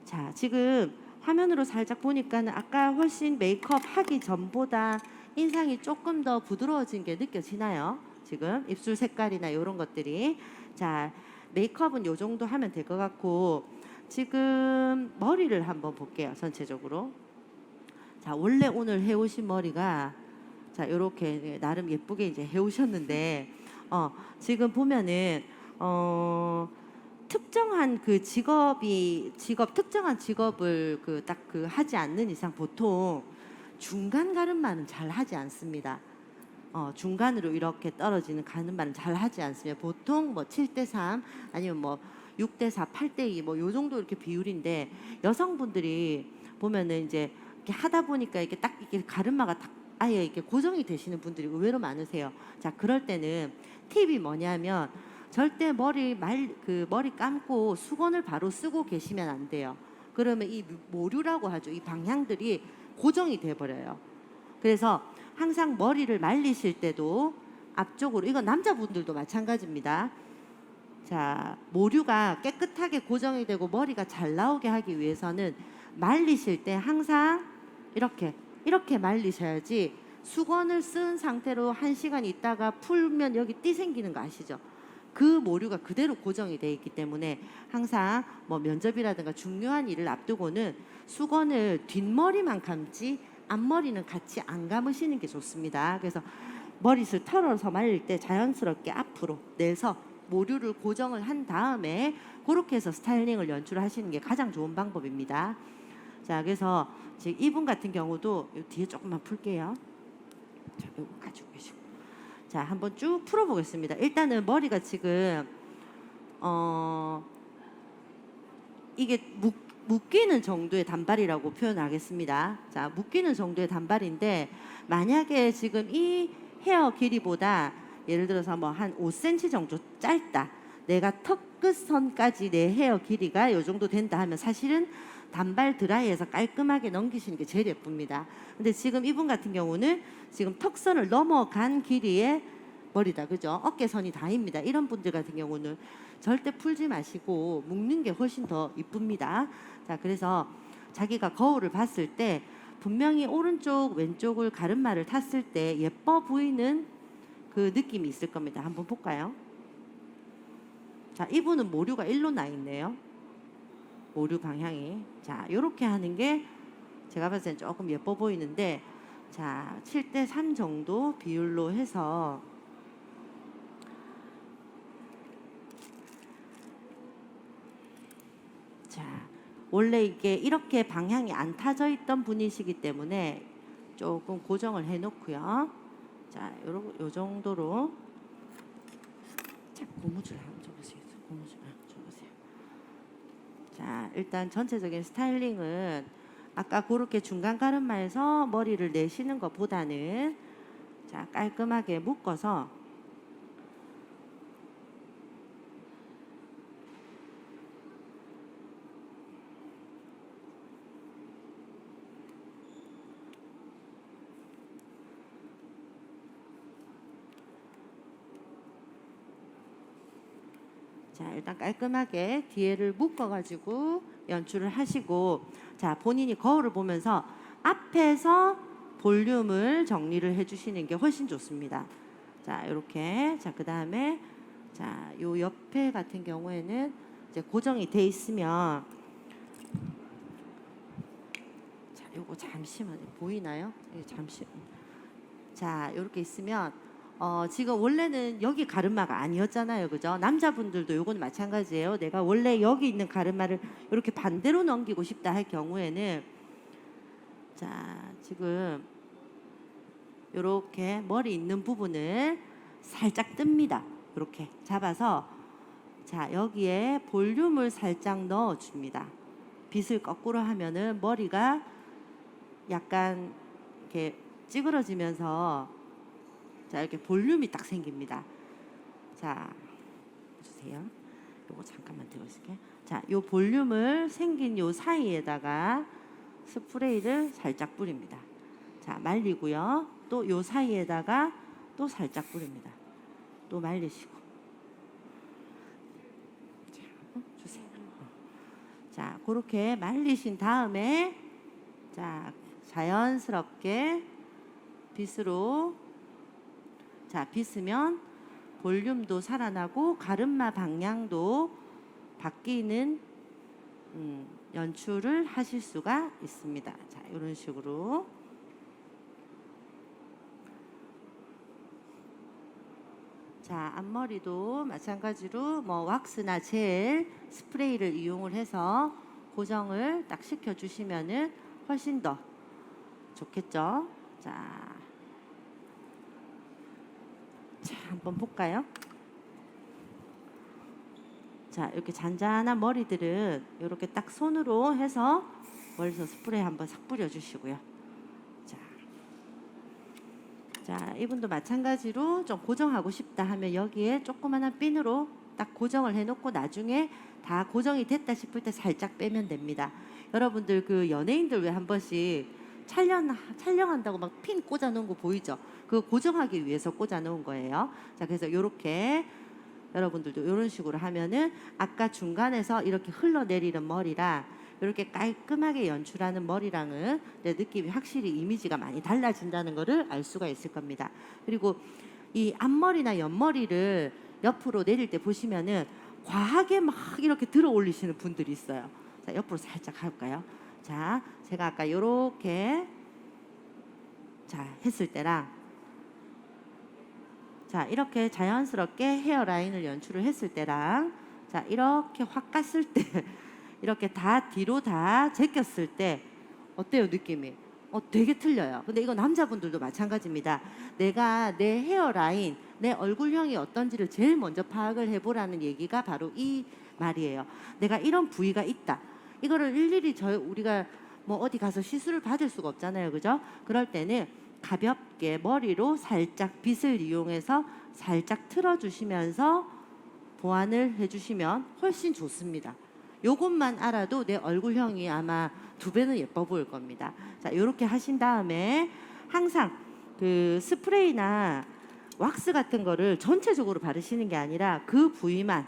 자, 지금 화면으로 살짝 보니까는 아까 훨씬 메이크업 하기 전보다 인상이 조금 더 부드러워진 게 느껴지나요? 지금 입술 색깔이나 이런 것들이. 자, 메이크업은 요 정도 하면 될 것 같고 지금 머리를 한번 볼게요. 전체적으로. 자, 원래 오늘 해오신 머리가 자, 요렇게 나름 예쁘게 이제 해오셨는데 지금 보면은 특정한 그 특정한 직업을 그 딱 그 하지 않는 이상 보통 중간 가르마는 잘 하지 않습니다. 중간으로 이렇게 떨어지는 가르마는 잘 하지 않습니다. 보통 뭐 7대3 아니면 뭐 6대4, 8대2 뭐 요 정도 이렇게 비율인데 여성분들이 보면은 이제 이렇게 하다 보니까 이게 딱 이게 가르마가 딱 아예 이렇게 고정이 되시는 분들이 의외로 많으세요. 자, 그럴 때는 팁이 뭐냐면 절대 머리 감고 수건을 바로 쓰고 계시면 안 돼요. 그러면 이 모류라고 하죠. 이 방향들이 고정이 돼 버려요. 그래서 항상 머리를 말리실 때도 앞쪽으로 이건 남자분들도 마찬가지입니다. 자, 모류가 깨끗하게 고정이 되고 머리가 잘 나오게 하기 위해서는 말리실 때 항상 이렇게 말리셔야지 수건을 쓴 상태로 1시간 있다가 풀면 여기 띠 생기는 거 아시죠? 그 모류가 그대로 고정이 돼 있기 때문에 항상 뭐 면접이라든가 중요한 일을 앞두고는 수건을 뒷머리만 감지 앞머리는 같이 안 감으시는 게 좋습니다. 그래서 머리를 털어서 말릴 때 자연스럽게 앞으로 내서 모류를 고정을 한 다음에 그렇게 해서 스타일링을 연출하시는 게 가장 좋은 방법입니다. 자, 그래서 지금 이분 같은 경우도 이 뒤에 조금만 풀게요. 자, 이거 가지고 계시고. 자, 한번 쭉 풀어보겠습니다. 일단은 머리가 지금 이게 묶이는 정도의 단발이라고 표현하겠습니다. 자, 묶이는 정도의 단발인데 만약에 지금 이 헤어 길이보다 예를 들어서 뭐 한 5cm 정도 짧다. 내가 턱 끝선까지 내 헤어 길이가 이 정도 된다 하면 사실은 단발 드라이해서 깔끔하게 넘기시는 게 제일 예쁩니다. 근데 지금 이분 같은 경우는 지금 턱선을 넘어간 길이의 머리다. 그죠? 어깨선이 다입니다. 이런 분들 같은 경우는 절대 풀지 마시고 묶는 게 훨씬 더 이쁩니다. 자, 그래서 자기가 거울을 봤을 때 분명히 오른쪽 왼쪽을 가르마를 탔을 때 예뻐 보이는 그 느낌이 있을 겁니다. 한번 볼까요? 자, 이분은 모류가 일로 나 있네요. 모류 방향이. 자, 요렇게 하는 게 제가 봤을 땐 조금 예뻐 보이는데 자, 7대3 정도 비율로 해서 자, 원래 이게 이렇게 방향이 안 타져 있던 분이시기 때문에 조금 고정을 해 놓고요. 자, 요 정도로 자, 고무줄 한번 줘보세요. 고무줄 줘보세요. 자, 일단 전체적인 스타일링은 아까 그렇게 중간 가르마에서 머리를 내시는 것보다는 자, 깔끔하게 묶어서 자, 일단 깔끔하게 뒤에를 묶어가지고 연출을 하시고, 자, 본인이 거울을 보면서 앞에서 볼륨을 정리를 해주시는 게 훨씬 좋습니다. 자, 이렇게. 자, 그 다음에 자, 요 옆에 같은 경우에는 이제 고정이 돼 있으면, 자, 요거 잠시만요. 보이나요? 예, 잠시. 자, 이렇게 있으면 지금 원래는 여기 가르마가 아니었잖아요. 그죠? 남자분들도 요건 마찬가지예요. 내가 원래 여기 있는 가르마를 이렇게 반대로 넘기고 싶다 할 경우에는, 자, 지금 요렇게 머리 있는 부분을 살짝 뜹니다. 이렇게 잡아서, 자, 여기에 볼륨을 살짝 넣어 줍니다. 빗을 거꾸로 하면은 머리가 약간 이렇게 찌그러지면서, 자, 이렇게 볼륨이 딱 생깁니다. 자, 주세요. 요거 잠깐만 들어주세요. 자, 요 볼륨을 생긴 요 사이에다가 스프레이를 살짝 뿌립니다. 자, 말리고요. 또 요 사이에다가 또 살짝 뿌립니다. 또 말리시고. 자, 주세요. 자, 그렇게 말리신 다음에, 자, 자연스럽게 빗으로, 자, 빗으면 볼륨도 살아나고 가르마 방향도 바뀌는 연출을 하실 수가 있습니다. 자, 이런 식으로. 자, 앞머리도 마찬가지로 뭐 왁스나 젤, 스프레이를 이용을 해서 고정을 딱 시켜주시면은 훨씬 더 좋겠죠. 자, 한번 볼까요? 자, 이렇게 잔잔한 머리들은 이렇게 딱 손으로 해서 머리서 스프레이 한번 싹 뿌려주시고요. 자, 이분도 마찬가지로 좀 고정하고 싶다 하면 여기에 조그마한 핀으로 딱 고정을 해놓고 나중에 다 고정이 됐다 싶을 때 살짝 빼면 됩니다. 여러분들 그 연예인들 왜 한 번씩 촬영한다고 막 핀 꽂아 놓은 거 보이죠? 그거 고정하기 위해서 꽂아 놓은 거예요. 자, 그래서 이렇게 여러분들도 이런 식으로 하면은 아까 중간에서 이렇게 흘러내리는 머리랑 이렇게 깔끔하게 연출하는 머리랑은 내 느낌이 확실히 이미지가 많이 달라진다는 것을 알 수가 있을 겁니다. 그리고 이 앞머리나 옆머리를 옆으로 내릴 때 보시면은 과하게 막 이렇게 들어 올리시는 분들이 있어요. 자, 옆으로 살짝 할까요? 자, 제가 아까 이렇게 자 했을 때랑, 자, 이렇게 자연스럽게 헤어라인을 연출을 했을 때랑, 자, 이렇게 확 갔을 때 이렇게 다 뒤로 다 제꼈을 때 어때요, 느낌이? 되게 틀려요. 근데 이거 남자분들도 마찬가지입니다. 내가 내 헤어라인, 내 얼굴형이 어떤지를 제일 먼저 파악을 해보라는 얘기가 바로 이 말이에요. 내가 이런 부위가 있다. 이거를 일일이 우리가 뭐 어디 가서 시술을 받을 수가 없잖아요. 그죠? 그럴 때는 가볍게 머리로 살짝 빗을 이용해서 살짝 틀어주시면서 보완을 해주시면 훨씬 좋습니다. 요것만 알아도 내 얼굴형이 아마 2배는 예뻐 보일 겁니다. 자, 이렇게 하신 다음에 항상 그 스프레이나 왁스 같은 거를 전체적으로 바르시는 게 아니라 그 부위만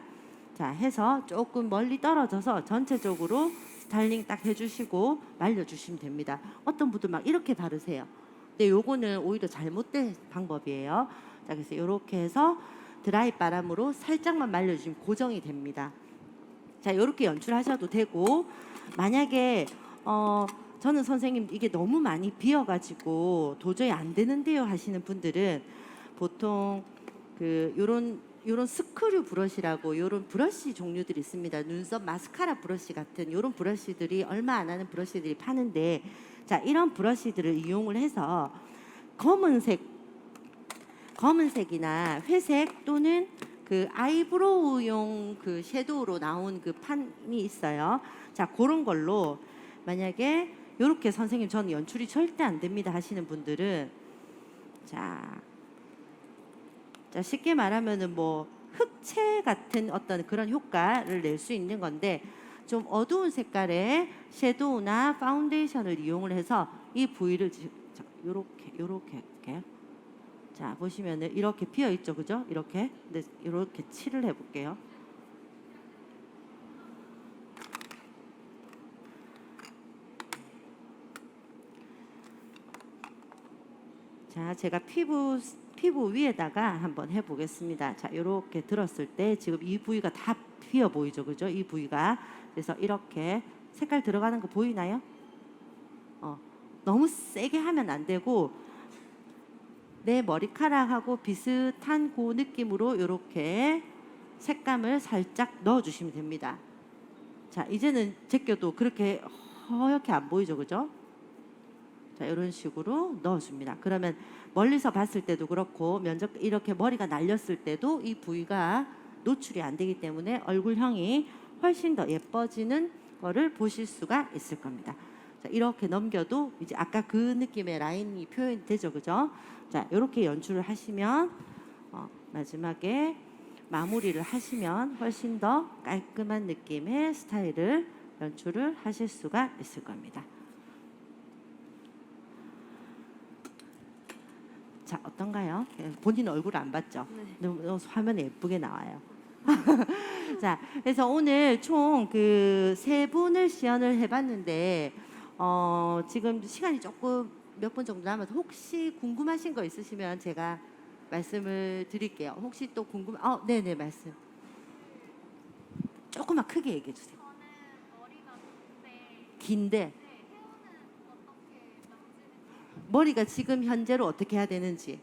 자 해서 조금 멀리 떨어져서 전체적으로 스타일링 딱 해주시고 말려주시면 됩니다. 어떤 분들 막 이렇게 바르세요. 근데 요거는 오히려 잘못된 방법이에요. 자, 그래서 이렇게 해서 드라이 바람으로 살짝만 말려주시면 고정이 됩니다. 자, 이렇게 연출하셔도 되고, 만약에 저는 선생님 이게 너무 많이 비어가지고 도저히 안 되는데요 하시는 분들은 보통 그 요런 스크류 브러쉬라고 요런 브러쉬 종류들이 있습니다. 눈썹 마스카라 브러쉬 같은 요런 브러쉬들이 얼마 안 하는 브러쉬들이 파는데, 자, 이런 브러쉬들을 이용을 해서 검은색이나 회색 또는 그 아이브로우용 그 섀도우로 나온 그 판이 있어요. 자, 그런 걸로 만약에 요렇게 선생님 저는 연출이 절대 안 됩니다 하시는 분들은, 자, 자, 쉽게 말하면은 뭐 흑채 같은 어떤 그런 효과를 낼 수 있는 건데 좀 어두운 색깔의 섀도우나 파운데이션을 이용을 해서 이 부위를 이렇게 자 보시면은 이렇게 비어 있죠, 그죠? 이렇게 근데 이렇게 칠을 해볼게요. 자, 제가 피부 위에다가 한번 해보겠습니다. 자, 이렇게 들었을 때 지금 이 부위가 다 비어 보이죠, 그죠? 이 부위가 그래서 이렇게 색깔 들어가는 거 보이나요? 너무 세게 하면 안 되고 내 머리카락하고 비슷한 그 느낌으로 이렇게 색감을 살짝 넣어주시면 됩니다. 자, 이제는 제껴도 그렇게 허옇게 안 보이죠, 그죠? 자, 이런 식으로 넣어줍니다. 그러면 멀리서 봤을 때도 그렇고 면접 이렇게 머리가 날렸을 때도 이 부위가 노출이 안 되기 때문에 얼굴형이 훨씬 더 예뻐지는 거를 보실 수가 있을 겁니다. 자, 이렇게 넘겨도 이제 아까 그 느낌의 라인이 표현되죠, 그죠? 자, 이렇게 연출을 하시면 마지막에 마무리를 하시면 훨씬 더 깔끔한 느낌의 스타일을 연출을 하실 수가 있을 겁니다. 자, 어떤가요? 본인 얼굴 안 봤죠? 네. 너무 화면에 예쁘게 나와요. 자, 그래서 오늘 총 그 세 분을 시연을 해봤는데 지금 시간이 조금 몇 분 정도 남아서 혹시 궁금하신 거 있으시면 제가 말씀을 드릴게요. 혹시 또 네네 말씀. 조금만 크게 얘기해 주세요. 저는 머리가 긴데 긴데 헤어는 어떻게 만지는지 머리가 지금 현재로 어떻게 해야 되는지.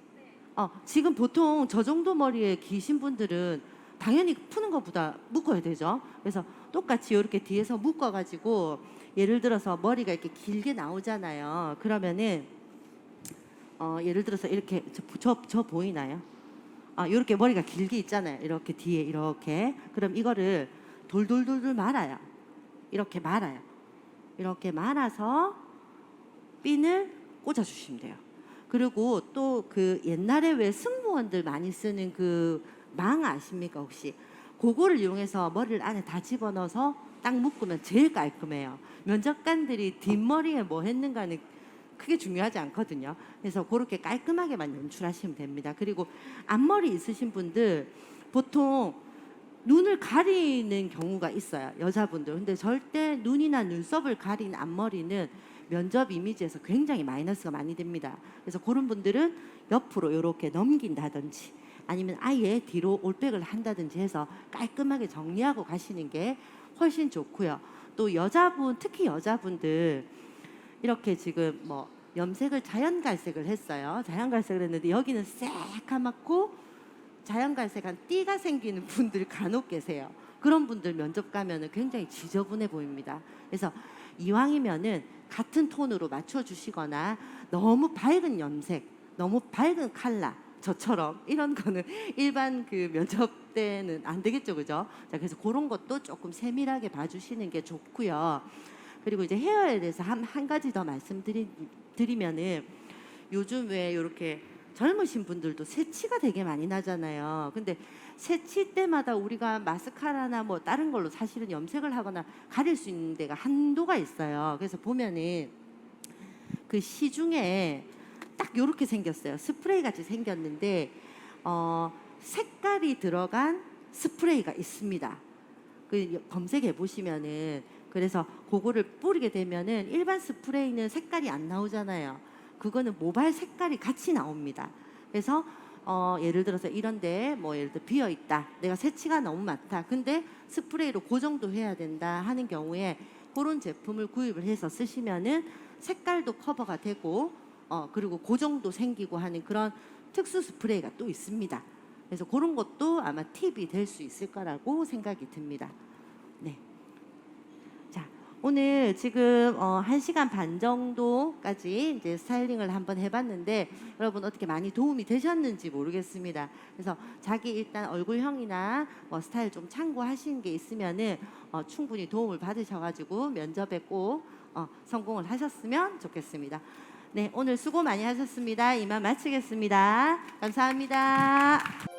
지금 보통 저 정도 머리에 기신 분들은 당연히 푸는 것보다 묶어야 되죠. 그래서 똑같이 이렇게 뒤에서 묶어가지고 예를 들어서 머리가 이렇게 길게 나오잖아요. 그러면은 예를 들어서 이렇게 저 보이나요? 이렇게 머리가 길게 있잖아요. 이렇게 뒤에 이렇게. 그럼 이거를 돌돌돌돌 말아요. 이렇게 말아요. 이렇게 말아서 핀을 꽂아주시면 돼요. 그리고 또 그 옛날에 왜 승무원들 많이 쓰는 그 망 아십니까 혹시? 그거를 이용해서 머리를 안에 다 집어넣어서 딱 묶으면 제일 깔끔해요. 면접관들이 뒷머리에 뭐 했는가는 크게 중요하지 않거든요. 그래서 그렇게 깔끔하게만 연출하시면 됩니다. 그리고 앞머리 있으신 분들 보통 눈을 가리는 경우가 있어요. 여자분들. 근데 절대 눈이나 눈썹을 가린 앞머리는 면접 이미지에서 굉장히 마이너스가 많이 됩니다. 그래서 그런 분들은 옆으로 이렇게 넘긴다든지 아니면 아예 뒤로 올백을 한다든지 해서 깔끔하게 정리하고 가시는 게 훨씬 좋고요. 또 여자분, 특히 여자분들 이렇게 지금 뭐 염색을 자연갈색을 했어요. 자연갈색을 했는데 여기는 새카맣고 자연갈색한 띠가 생기는 분들 간혹 계세요. 그런 분들 면접 가면은 굉장히 지저분해 보입니다. 그래서 이왕이면은 같은 톤으로 맞춰주시거나 너무 밝은 염색, 너무 밝은 컬러 저처럼 이런 거는 일반 그 면접 때는 안 되겠죠, 그죠? 자, 그래서 그런 것도 조금 세밀하게 봐주시는 게 좋고요. 그리고 이제 헤어에 대해서 한 가지 더 말씀드리면은 요즘 왜 이렇게 젊으신 분들도 새치가 되게 많이 나잖아요. 근데 새치 때마다 우리가 마스카라나 뭐 다른 걸로 사실은 염색을 하거나 가릴 수 있는 데가 한도가 있어요. 그래서 보면은 그 시중에 딱 요렇게 생겼어요. 스프레이 같이 생겼는데 색깔이 들어간 스프레이가 있습니다. 그 검색해 보시면은 그래서 그거를 뿌리게 되면은 일반 스프레이는 색깔이 안 나오잖아요. 그거는 모발 색깔이 같이 나옵니다. 그래서 예를 들어서 이런데 뭐 예를 들어 비어 있다. 내가 새치가 너무 많다. 근데 스프레이로 고정도 해야 된다 하는 경우에 그런 제품을 구입을 해서 쓰시면은 색깔도 커버가 되고 그리고 고정도 생기고 하는 그런 특수 스프레이가 또 있습니다. 그래서 그런 것도 아마 팁이 될 수 있을 거라고 생각이 듭니다. 네. 자, 오늘 지금 1시간 반 정도까지 이제 스타일링을 한번 해봤는데 여러분 어떻게 많이 도움이 되셨는지 모르겠습니다. 그래서 자기 일단 얼굴형이나 뭐 스타일 좀 참고하신 게 있으면은 충분히 도움을 받으셔가지고 면접에 꼭 성공을 하셨으면 좋겠습니다. 네, 오늘 수고 많이 하셨습니다. 이만 마치겠습니다. 감사합니다.